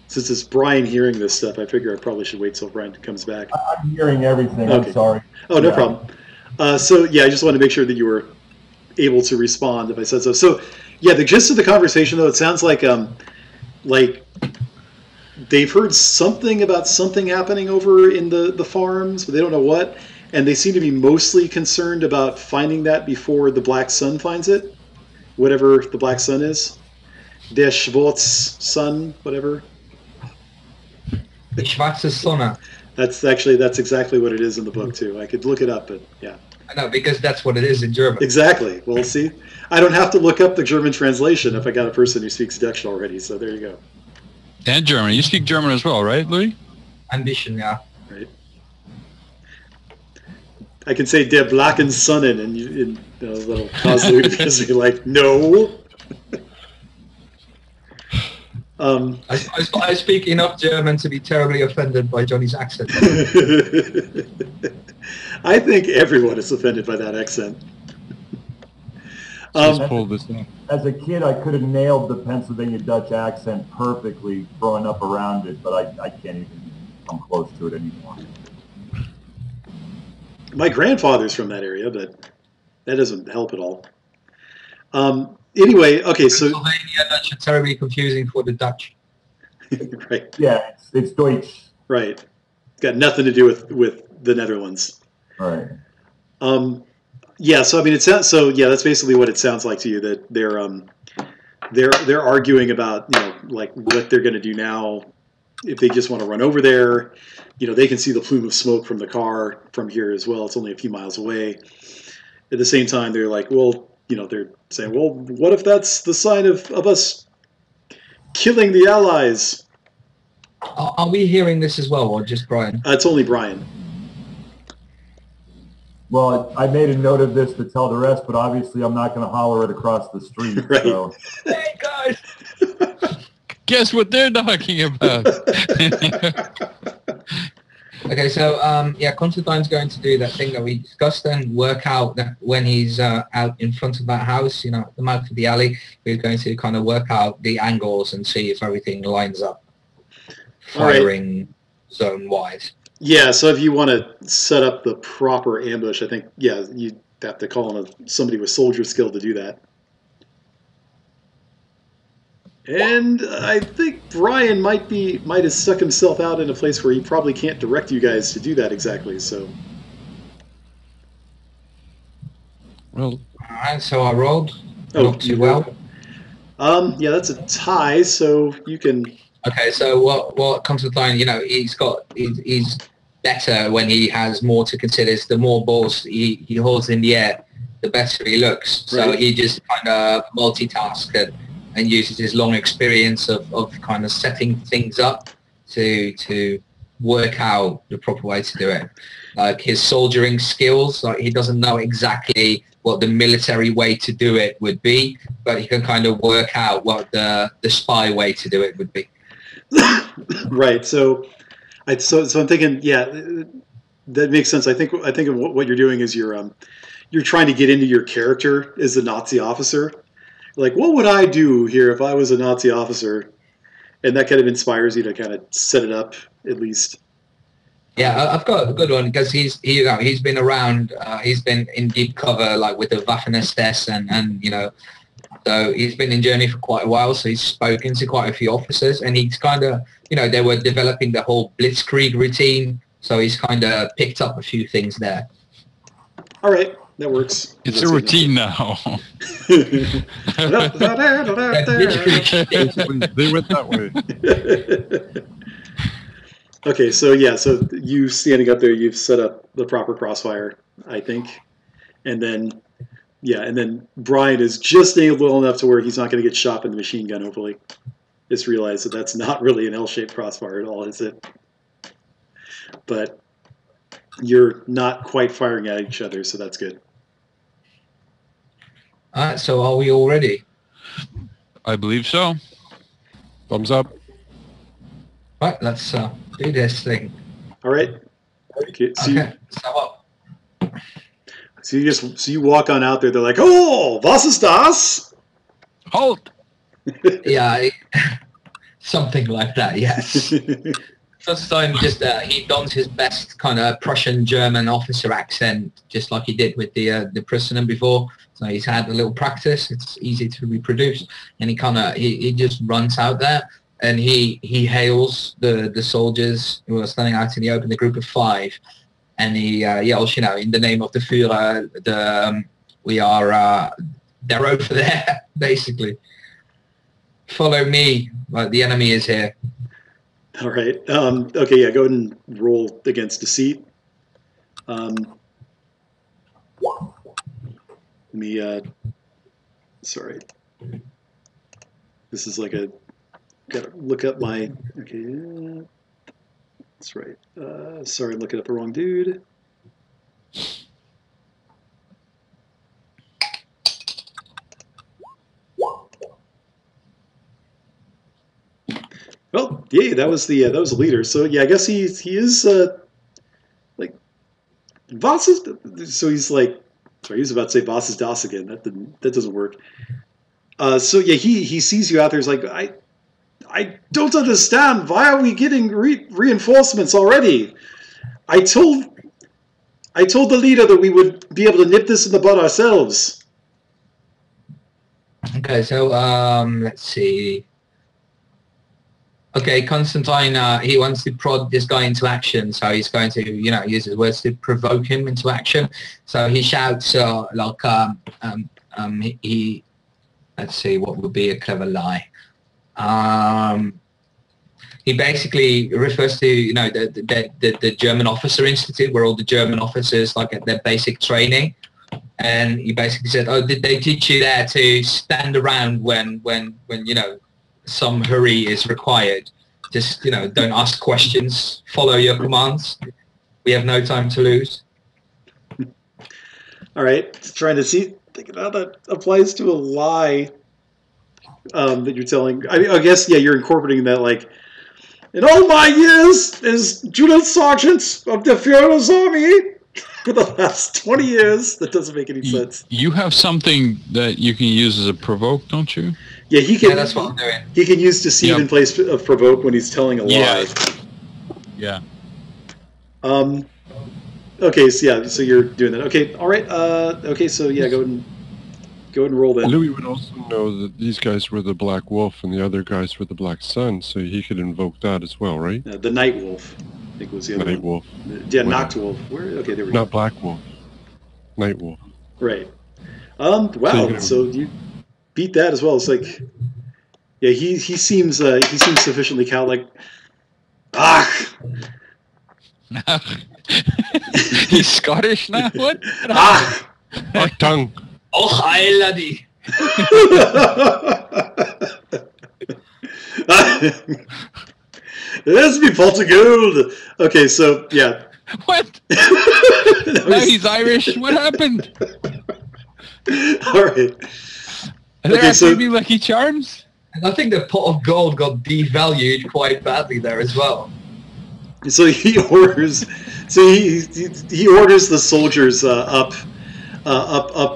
[SPEAKER 1] since it's Brian hearing this stuff, I figure I probably should wait till Brian comes back.
[SPEAKER 4] I'm hearing everything.
[SPEAKER 1] Okay.
[SPEAKER 4] I'm sorry.
[SPEAKER 1] Oh, no problem. So, yeah, I just wanted to make sure that you were able to respond if I said so. So, yeah, the gist of the conversation, though, it sounds like they've heard something about something happening over in the farms, but they don't know what. And they seem to be mostly concerned about finding that before the Black Sun finds it, whatever the Black Sun is. Der Schwarz Sun, whatever.
[SPEAKER 2] The Schwarze Sonne.
[SPEAKER 1] That's exactly what it is in the book too. I could look it up, but yeah.
[SPEAKER 2] I know, because that's what it is in German.
[SPEAKER 1] Exactly. Well, see, I don't have to look up the German translation if I got a person who speaks Dutch already. So there you go.
[SPEAKER 5] And German. You speak German as well, right, Louis?
[SPEAKER 2] Ein bisschen, yeah.
[SPEAKER 1] Right. I can say Der Blacken Sonnen, and that'll cause Louis to be like, no.
[SPEAKER 2] I speak enough German to be terribly offended by Johnny's accent.
[SPEAKER 1] I think everyone is offended by that accent.
[SPEAKER 3] Let's pull this up.
[SPEAKER 4] As a kid, I could have nailed the Pennsylvania Dutch accent perfectly growing up around it, but I can't even come close to it anymore.
[SPEAKER 1] My grandfather's from that area, but that doesn't help at all. Anyway, okay, so
[SPEAKER 2] Pennsylvania Dutch are terribly confusing for the Dutch.
[SPEAKER 1] right,
[SPEAKER 4] Yeah, it's Deutsch.
[SPEAKER 1] right. It's got nothing to do with the Netherlands.
[SPEAKER 4] Right.
[SPEAKER 1] Yeah, so I mean, it sounds so. Yeah, that's basically what it sounds like to you, that they're arguing about, like what they're going to do now if they just want to run over there. They can see the plume of smoke from the car from here as well. It's only a few miles away. At the same time, they're like, well, they're saying, well, what if that's the sign of us killing the Allies?
[SPEAKER 2] Are we hearing this as well, or just Brian?
[SPEAKER 1] It's only Brian.
[SPEAKER 4] Well, I made a note of this to tell the rest, but obviously I'm not going to holler it across the street.
[SPEAKER 1] Right.
[SPEAKER 4] So.
[SPEAKER 2] Hey, guys!
[SPEAKER 5] Guess what they're talking about?
[SPEAKER 2] Okay, so Constantine's going to do that thing that we discussed and work out that when he's out in front of that house, at the mouth of the alley, we're going to kind of work out the angles and see if everything lines up, firing zone-wise.
[SPEAKER 1] Yeah, so if you want to set up the proper ambush, I think, you'd have to call on somebody with soldier skill to do that. And I think Brian might have stuck himself out in a place where he probably can't direct you guys to do that exactly. So,
[SPEAKER 2] all right. So I rolled. Not too well.
[SPEAKER 1] Yeah, that's a tie. So you can.
[SPEAKER 2] Okay. So what comes to mind? He's better when he has more to consider. The more balls he holds in the air, the better he looks. So
[SPEAKER 1] Right.
[SPEAKER 2] he just kind of multitasks and uses his long experience of kind of setting things up to work out the proper way to do it. Like his soldiering skills, like he doesn't know exactly what the military way to do it would be, but he can kind of work out what the spy way to do it would be.
[SPEAKER 1] Right. So I'm thinking, that makes sense. I think what you're doing is you're trying to get into your character as the Nazi officer. Like, what would I do here if I was a Nazi officer? And that kind of inspires you to kind of set it up, at least.
[SPEAKER 2] Yeah, I've got a good one because he's been around. He's been in deep cover, like with the Waffen-SS, and so he's been in Germany for quite a while. So he's spoken to quite a few officers, and he's kind of, they were developing the whole blitzkrieg routine. So he's kind of picked up a few things there.
[SPEAKER 1] All right. That works.
[SPEAKER 5] It's a routine now.
[SPEAKER 3] They went that way.
[SPEAKER 1] Okay, so so you standing up there, you've set up the proper crossfire, I think, and then Brian is just staying low enough to where he's not going to get shot by the machine gun. Hopefully, just realize that that's not really an L-shaped crossfire at all, is it? But you're not quite firing at each other, so that's good.
[SPEAKER 2] All right, so are we all ready?
[SPEAKER 5] I believe so.
[SPEAKER 3] Thumbs up.
[SPEAKER 2] Right, let's do this thing.
[SPEAKER 1] All right. Okay.
[SPEAKER 2] So
[SPEAKER 1] you walk on out there. They're like, "Oh, was ist das?"
[SPEAKER 5] Halt!
[SPEAKER 2] Yeah, something like that. Yes. Constantine he dons his best kind of Prussian German officer accent, just like he did with the prisoner before. So he's had a little practice. It's easy to reproduce, and he just runs out there and he hails the soldiers who are standing out in the open, the group of 5, and he yells, in the name of the Führer, they're over there, basically. Follow me, like the enemy is here.
[SPEAKER 1] All right. Okay, yeah, go ahead and roll against deceit. Let me, sorry. This is like a, gotta look up my, okay, that's right. Sorry, looking up the wrong dude. Oh, yeah, that was the leader. So yeah, I guess he is like Voss is. So he's like, sorry, he was about to say Voss is Das again. That doesn't work. So yeah, he sees you out there. He's like, I don't understand. Why are we getting reinforcements already? I told the leader that we would be able to nip this in the bud ourselves.
[SPEAKER 2] Okay, so let's see. Okay, Constantine, he wants to prod this guy into action, so he's going to, use his words to provoke him into action. So he shouts, he let's see, what would be a clever lie? He basically refers to, the German Officer Institute, where all the German officers, like, at their basic training. And he basically said, oh, did they teach you there to stand around when some hurry is required? Just, don't ask questions, follow your commands. We have no time to lose.
[SPEAKER 1] All right, trying to think how that applies to a lie that you're telling. I guess, yeah, you're incorporating that, like, in all my years as Judith Sergeant of the Führer's Army for the last 20 years, that doesn't make any sense.
[SPEAKER 5] You have something that you can use as a provoke, don't you?
[SPEAKER 1] Yeah, he can.
[SPEAKER 2] Yeah, that's what I'm doing.
[SPEAKER 1] He can use deceive in place of provoke when he's telling a lie.
[SPEAKER 5] Yeah.
[SPEAKER 1] Okay, so yeah, so you're doing that. Okay, all right. Okay, so yeah, go ahead and roll that.
[SPEAKER 3] Louis would also know that these guys were the Black Wolf and the other guys were the Black Sun, so he could invoke that as well, right?
[SPEAKER 1] The Night Wolf, I think was the other
[SPEAKER 3] Night
[SPEAKER 1] one.
[SPEAKER 3] Wolf.
[SPEAKER 1] Yeah, Nacht Wolf. Okay, there we go.
[SPEAKER 3] Not Black Wolf. Night Wolf.
[SPEAKER 1] Right. Wow. So you beat that as well. It's like, yeah, he seems sufficiently cowlike.
[SPEAKER 5] He's Scottish now. What?
[SPEAKER 3] Tongue.
[SPEAKER 2] Oh, hi, laddie.
[SPEAKER 1] There's me pot of gold. Okay, so yeah.
[SPEAKER 5] What? Now he's Irish. What happened?
[SPEAKER 1] All right.
[SPEAKER 5] Are there
[SPEAKER 1] Okay, so
[SPEAKER 5] actually Lucky Charms?
[SPEAKER 2] And I think the pot of gold got devalued quite badly there as well.
[SPEAKER 1] So he orders. So he orders the soldiers up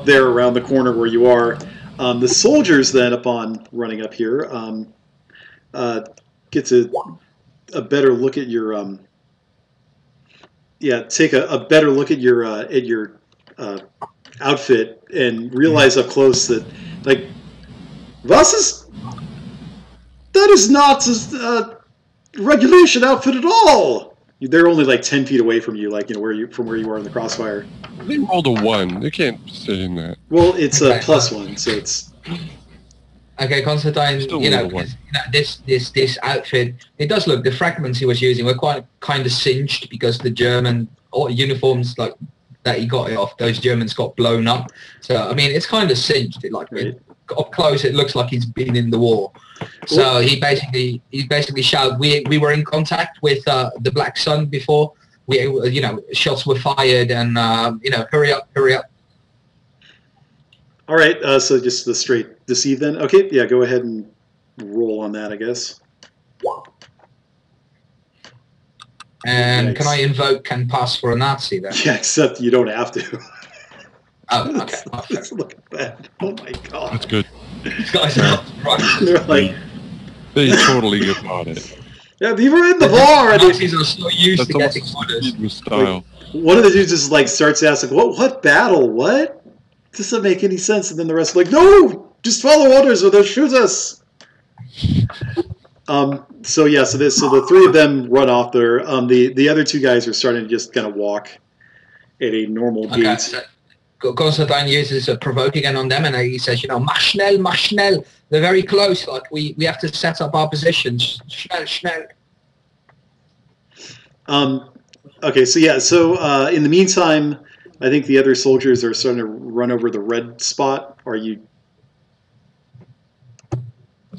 [SPEAKER 1] there around the corner where you are. The soldiers then, upon running up here, get a better look at your take a better look at your outfit and realize up close that, like, that is not a regulation outfit at all. They're only like 10 feet away from you, like, from where you are in the crossfire.
[SPEAKER 3] They rolled a 1. They can't say in that.
[SPEAKER 1] Well, it's a +1, so it's.
[SPEAKER 2] Okay, Constantine, this outfit, it does look, the fragments he was using were quite kind of singed because the German uniforms, like, that he got it off, those Germans got blown up. So, I mean, it's kind of singed. Up close, it looks like he's been in the war. So he basically shouted, we were in contact with the Black Sun before. Shots were fired and, hurry up.
[SPEAKER 1] All right, so just the straight deceive then. Okay, yeah, go ahead and roll on that, I guess.
[SPEAKER 2] And
[SPEAKER 1] Nice.
[SPEAKER 2] can I invoke can pass for a Nazi then?
[SPEAKER 1] Yeah, except you don't have to.
[SPEAKER 2] Oh, okay.
[SPEAKER 1] It's looking bad. Oh my god.
[SPEAKER 3] That's good.
[SPEAKER 2] These guys are not right.
[SPEAKER 1] They're like,
[SPEAKER 3] They totally got it.
[SPEAKER 1] yeah, we were in the bar. And
[SPEAKER 2] Nazis are so used
[SPEAKER 3] That's
[SPEAKER 2] to getting
[SPEAKER 3] almost
[SPEAKER 2] orders.
[SPEAKER 3] speed with style.
[SPEAKER 1] one of the dudes just like starts asking, what battle? What? This doesn't make any sense. And then the rest are like, no, just follow orders or they'll shoot us. So the three of them run off there. The other two guys are starting to just kind of walk at a normal
[SPEAKER 2] Okay,
[SPEAKER 1] gait.
[SPEAKER 2] so Constantine uses a provoke again on them, and he says, mach schnell. They're very close. Like we have to set up our positions. Schnell.
[SPEAKER 1] Okay, so yeah, so in the meantime, I think the other soldiers are starting to run over the red spot. Are you?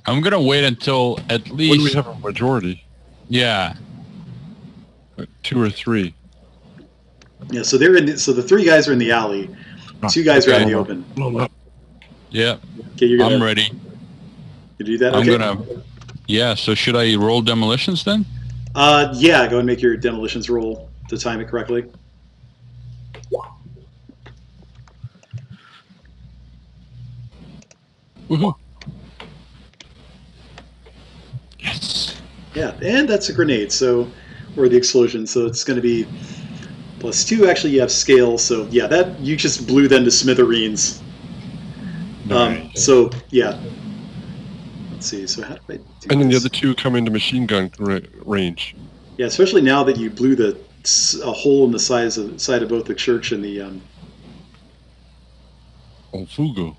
[SPEAKER 5] I'm gonna wait until at
[SPEAKER 3] When do we
[SPEAKER 5] least
[SPEAKER 3] have a majority?
[SPEAKER 5] yeah.
[SPEAKER 3] 2 or 3.
[SPEAKER 1] Yeah, so they're in. So the 3 guys are in the alley. 2 guys are out in the open.
[SPEAKER 3] Blown up.
[SPEAKER 5] Yeah,
[SPEAKER 1] Okay, you're gonna.
[SPEAKER 5] I'm ready.
[SPEAKER 1] You do that.
[SPEAKER 5] I'm
[SPEAKER 1] Okay.
[SPEAKER 5] gonna. Yeah. So should I roll demolitions then?
[SPEAKER 1] Yeah, go and make your demolitions roll to time it correctly.
[SPEAKER 3] Woohoo.
[SPEAKER 5] Yes.
[SPEAKER 1] Yeah, and that's a grenade. So, or the explosion. So it's going to be +2. Actually, you have scale. So yeah, that you just blew them to smithereens.
[SPEAKER 3] Nice.
[SPEAKER 1] So yeah. Let's see. So how do I do
[SPEAKER 3] And then the
[SPEAKER 1] this?
[SPEAKER 3] other 2 come into machine gun range.
[SPEAKER 1] Yeah, especially now that you blew a hole in the side of both the church and the
[SPEAKER 3] Oh, Fugo.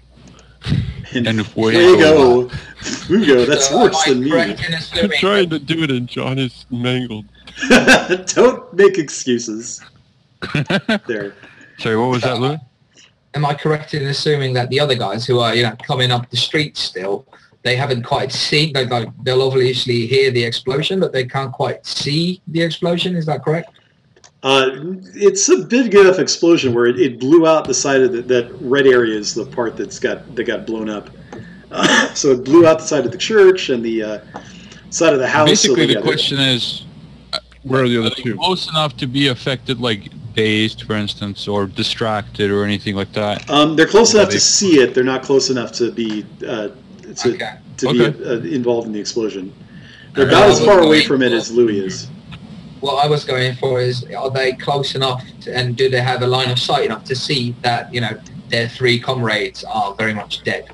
[SPEAKER 5] And
[SPEAKER 1] Fuego. Fugo, that's
[SPEAKER 2] So
[SPEAKER 1] worse
[SPEAKER 2] am I
[SPEAKER 1] than me.
[SPEAKER 2] correct in
[SPEAKER 3] I'm
[SPEAKER 2] assuming
[SPEAKER 3] trying to do it and John is mangled.
[SPEAKER 1] Don't make excuses. There.
[SPEAKER 5] Sorry, what was that, Louis?
[SPEAKER 2] Am I correct in assuming that the other guys who are, coming up the street still, they haven't quite seen, they'll obviously hear the explosion, but they can't quite see the explosion? Is that correct?
[SPEAKER 1] It's a big enough explosion where it blew out the side of that red area is the part that got blown up. So it blew out the side of the church and the side of the house.
[SPEAKER 5] Basically,
[SPEAKER 1] so
[SPEAKER 5] the question is,
[SPEAKER 3] Where are the other
[SPEAKER 5] they
[SPEAKER 3] 2?
[SPEAKER 5] close enough to be affected, like dazed, for instance, or distracted, or anything like that?
[SPEAKER 1] they're close enough
[SPEAKER 5] they-
[SPEAKER 1] to see it. They're not close enough to be
[SPEAKER 2] Okay.
[SPEAKER 1] be involved in the explosion. They're
[SPEAKER 2] Okay.
[SPEAKER 1] about as far away
[SPEAKER 2] Okay.
[SPEAKER 1] from it as Louis is.
[SPEAKER 2] What I was going for is, are they close enough and do they have a line of sight enough to see that, their 3 comrades are very much dead?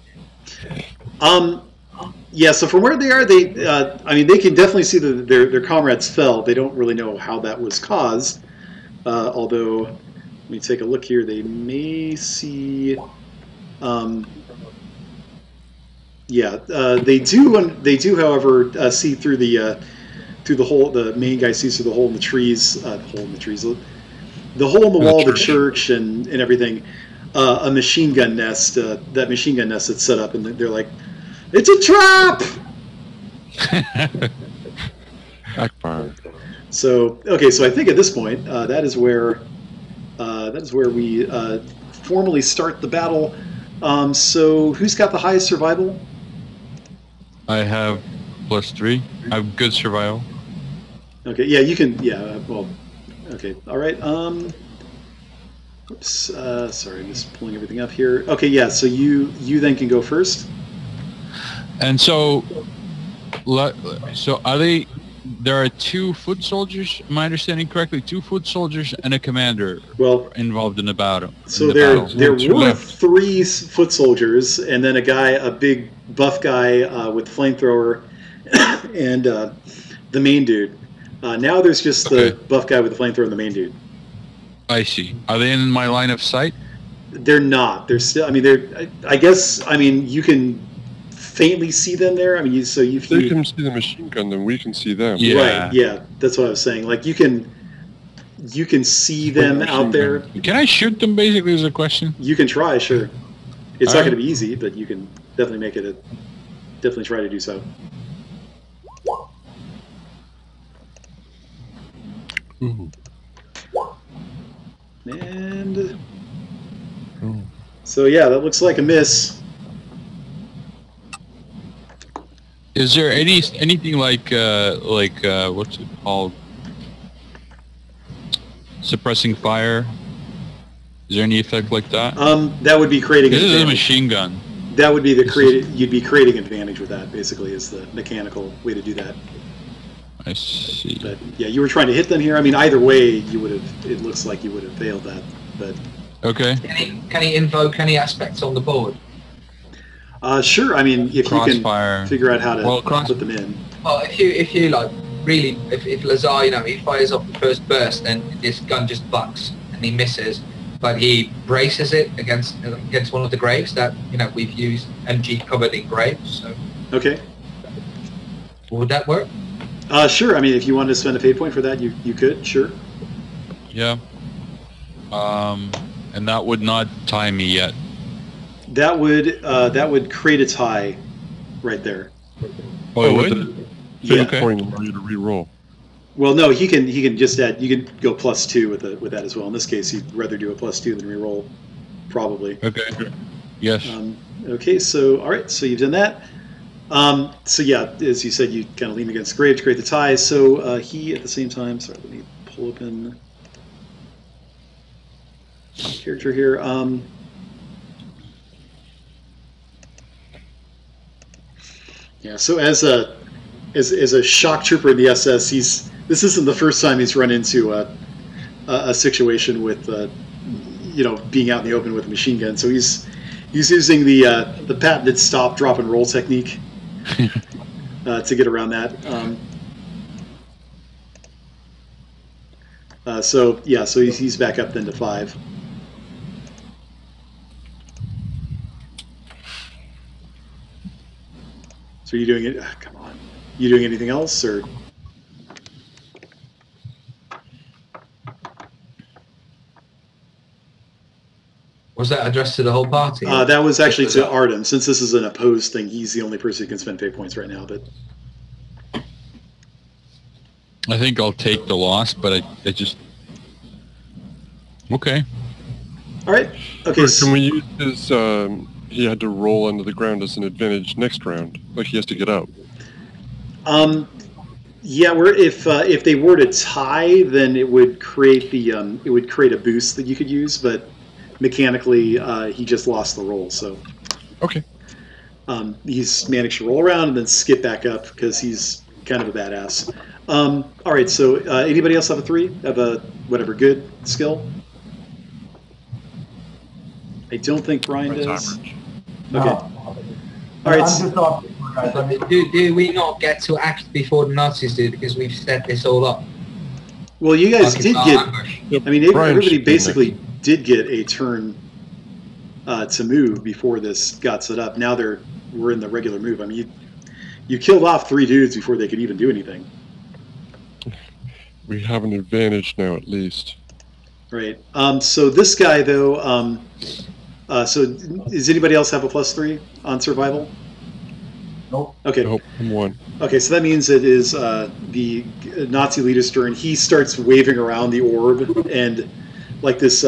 [SPEAKER 1] Yeah, so from where they are, they can definitely see that their comrades fell. They don't really know how that was caused. Although, let me take a look here. They may see. They do, however, see through the hole. The main guy sees through the hole in the trees. The hole in the trees. The hole in the wall of the church and everything. A machine gun nest. That machine gun nest that's set up, and they're like, "It's a trap!"
[SPEAKER 3] Akbar.
[SPEAKER 1] So okay, so I think at this point that is where we formally start the battle. So who's got the highest survival?
[SPEAKER 5] I have +3. I have good survival.
[SPEAKER 1] Okay, yeah, you can. Yeah, well, okay, all right. Oops, sorry, I'm just pulling everything up here. Okay, yeah, so you then can go first.
[SPEAKER 5] And so are they? There are 2 foot soldiers. Am I understanding correctly? 2 foot soldiers and a commander
[SPEAKER 1] Well,
[SPEAKER 5] involved in the battle.
[SPEAKER 1] so
[SPEAKER 5] in the
[SPEAKER 1] there
[SPEAKER 5] battle.
[SPEAKER 1] were
[SPEAKER 3] left.
[SPEAKER 1] 3 foot soldiers, and then a big buff guy with flamethrower, and the main dude. Now there's just the
[SPEAKER 5] Okay.
[SPEAKER 1] buff guy with the flamethrower and the main dude.
[SPEAKER 5] I see. Are they in my line of sight?
[SPEAKER 1] They're not. They're still. I mean, I guess. I mean, you can faintly see them there. I mean,
[SPEAKER 3] If they can see the machine gun, then we can see them.
[SPEAKER 5] Yeah.
[SPEAKER 1] Right. Yeah. That's what I was saying. Like you can see them out there.
[SPEAKER 5] Can I shoot them? Basically, is the question.
[SPEAKER 1] You can try. Sure. It's
[SPEAKER 5] All
[SPEAKER 1] not
[SPEAKER 5] right.
[SPEAKER 1] going to be easy, but you can definitely make it. Definitely try to do so.
[SPEAKER 3] Ooh.
[SPEAKER 1] And
[SPEAKER 3] Ooh.
[SPEAKER 1] so yeah, that looks like a miss.
[SPEAKER 5] Is there anything like what's it called? Suppressing fire? Is there any effect like that?
[SPEAKER 1] That would be creating
[SPEAKER 5] This is a
[SPEAKER 1] advantage.
[SPEAKER 5] machine gun.
[SPEAKER 1] That would be the created. You'd be creating advantage with that. Basically, is the mechanical way to do that.
[SPEAKER 5] I see.
[SPEAKER 1] But yeah, you were trying to hit them here. I mean, either way, you would have. It looks like you would have failed that. But
[SPEAKER 5] Okay.
[SPEAKER 2] Can he invoke any aspects on the board?
[SPEAKER 1] sure. I mean, if you
[SPEAKER 5] Crossfire.
[SPEAKER 1] can figure out how to
[SPEAKER 5] Well,
[SPEAKER 1] put them in.
[SPEAKER 2] Well, if you like, really, if Lazar, he fires off the first burst, then this gun just bucks and he misses, but he braces it against one of the graves that we've used MG covered in graves. So
[SPEAKER 1] Okay.
[SPEAKER 2] would that work?
[SPEAKER 1] Sure. I mean, if you wanted to spend a fate point for that, you could. Sure.
[SPEAKER 5] Yeah. And that would not tie me yet.
[SPEAKER 1] That would create a tie right there.
[SPEAKER 5] Oh, it
[SPEAKER 3] with
[SPEAKER 5] would?
[SPEAKER 3] the
[SPEAKER 1] Yeah.
[SPEAKER 3] fate point allow you to re-roll.
[SPEAKER 1] Well, no, he can just add. You can go +2 with that as well. In this case, he'd rather do a +2 than reroll, probably.
[SPEAKER 5] Okay. Yes.
[SPEAKER 1] Okay, so all right, so you've done that. So yeah, as you said, you kind of lean against the grave to create the tie. So he at the same time. Sorry, let me pull open character here. Yeah. So as a shock trooper in the SS, this isn't the first time he's run into a situation with being out in the open with a machine gun. So he's using the patented stop, drop, and roll technique to get around that. So he's back up then to 5. So are you doing it? Come on, you doing anything else or?
[SPEAKER 2] Was that addressed to the whole party?
[SPEAKER 1] That was actually to Artem. Since this is an opposed thing, he's the only person who can spend fate points right now. But
[SPEAKER 5] I think I'll take the loss, but I just... Okay.
[SPEAKER 1] All right. Okay.
[SPEAKER 3] Can we use his... he had to roll under the ground as an advantage next round. Like he has to get out.
[SPEAKER 1] Yeah, if they were to tie, then it would create a boost that you could use, but mechanically he just lost the roll. So
[SPEAKER 3] okay.
[SPEAKER 1] He's managed to roll around and then skip back up because he's kind of a badass. All right. So anybody else have a 3? Have a whatever good skill? I don't think Brian does.
[SPEAKER 3] Average.
[SPEAKER 1] Okay.
[SPEAKER 4] No.
[SPEAKER 1] All right.
[SPEAKER 4] I'm just off, guys. I mean,
[SPEAKER 2] Do we not get to act before the Nazis do because we've set this all up?
[SPEAKER 1] Well, you guys
[SPEAKER 2] Like
[SPEAKER 1] did
[SPEAKER 2] it's
[SPEAKER 1] get.
[SPEAKER 2] our ambush.
[SPEAKER 1] I mean,
[SPEAKER 3] Brian
[SPEAKER 1] everybody
[SPEAKER 3] should be
[SPEAKER 1] basically did get a turn to move before this got set up. Now we're in the regular move. I mean, you killed off 3 dudes before they could even do anything.
[SPEAKER 3] We have an advantage now, at least.
[SPEAKER 1] Right. So this guy though. So does anybody else have a +3 on survival?
[SPEAKER 4] nope.
[SPEAKER 1] Okay.
[SPEAKER 3] Nope, I'm 1.
[SPEAKER 1] Okay, so that means it is the Nazi leader's turn. He starts waving around the orb, and like this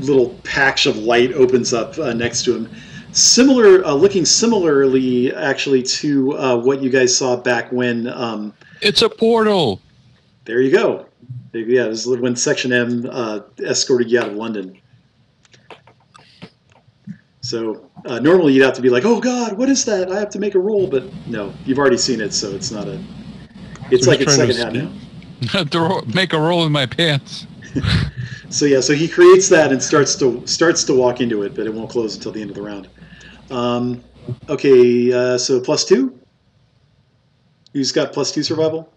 [SPEAKER 1] little patch of light opens up next to him. Looking similarly, actually, to what you guys saw back when.
[SPEAKER 5] It's a portal!
[SPEAKER 1] There you go. Yeah, it was when Section M escorted you out of London. So normally you'd have to be like, "Oh God, what is that? I have to make a roll," but no, you've already seen it, so it's not a. It's
[SPEAKER 3] So
[SPEAKER 1] like
[SPEAKER 3] he's
[SPEAKER 1] it's
[SPEAKER 3] trying to
[SPEAKER 1] second hand now.
[SPEAKER 5] Have to make a roll in my pants.
[SPEAKER 1] So yeah, so he creates that and starts to walk into it, but it won't close until the end of the round. Okay, so +2. Who's got +2 survival?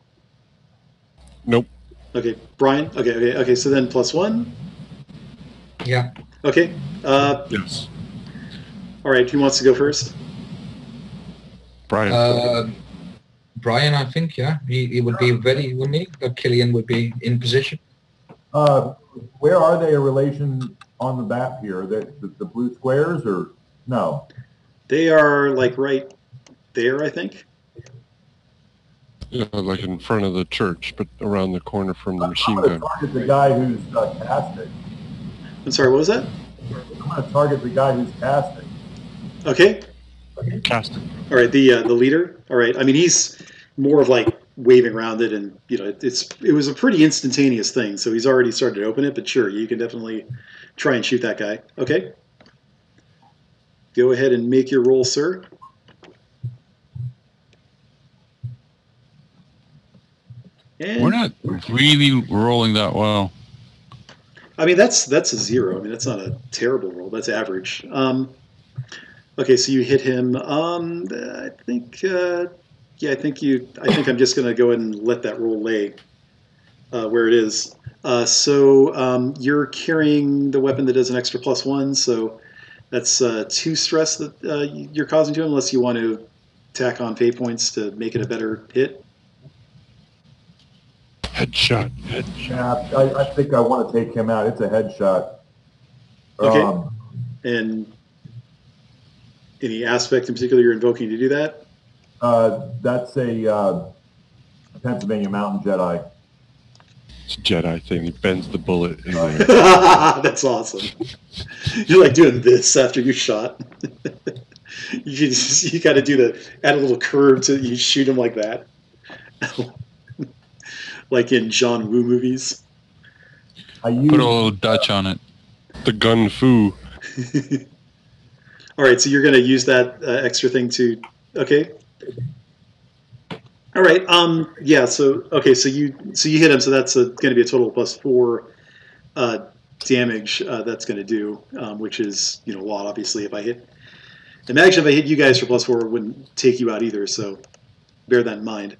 [SPEAKER 3] Nope.
[SPEAKER 1] Okay, Brian. Okay. So then +1.
[SPEAKER 2] Yeah.
[SPEAKER 1] Okay.
[SPEAKER 3] Yes.
[SPEAKER 1] All right. Who wants to go first?
[SPEAKER 3] Brian.
[SPEAKER 2] Brian, I think, yeah. He would be ready, wouldn't he? But Killian would be in position.
[SPEAKER 4] Where are they in relation on the map here? The blue squares or no?
[SPEAKER 1] They are like right there, I think.
[SPEAKER 3] Yeah, like in front of the church, but around the corner from the machine
[SPEAKER 4] I'm going
[SPEAKER 3] gun.
[SPEAKER 4] to target the guy who's casting.
[SPEAKER 1] I'm sorry. What was that?
[SPEAKER 4] I'm going to target the guy who's casting.
[SPEAKER 1] Okay.
[SPEAKER 3] Casting.
[SPEAKER 1] All right. The leader. All right. I mean, he's more of like waving around it, and it was a pretty instantaneous thing. So he's already started to open it, but sure, you can definitely try and shoot that guy. Okay. Go ahead and make your roll, sir. And,
[SPEAKER 5] We're not really rolling that well.
[SPEAKER 1] I mean, that's a 0. I mean, that's not a terrible roll. That's average. Okay, so you hit him. I think I'm just going to go ahead and let that roll lay where it is. So you're carrying the weapon that does an extra +1, so that's 2 stress that you're causing to him, unless you want to tack on fate points to make it a better hit?
[SPEAKER 3] Headshot.
[SPEAKER 4] Yeah, I think I want to take him out. It's a headshot.
[SPEAKER 1] Okay. And any aspect in particular you're invoking to do that?
[SPEAKER 4] That's a Pennsylvania Mountain Jedi.
[SPEAKER 3] It's a Jedi thing. He bends the bullet in there.
[SPEAKER 1] That's awesome. You're like doing this after you shot. You got to add a little curve to you shoot him like that, like in John Woo movies.
[SPEAKER 5] Put a little Dutch on it.
[SPEAKER 3] The gun fu.
[SPEAKER 1] All right, so you're going to use that extra thing to. Okay. All right. Yeah. So okay. So you hit him. So that's going to be a total of +4 damage. That's going to do, which is a lot. Obviously, imagine if I hit you guys for +4, it wouldn't take you out either. So bear that in mind.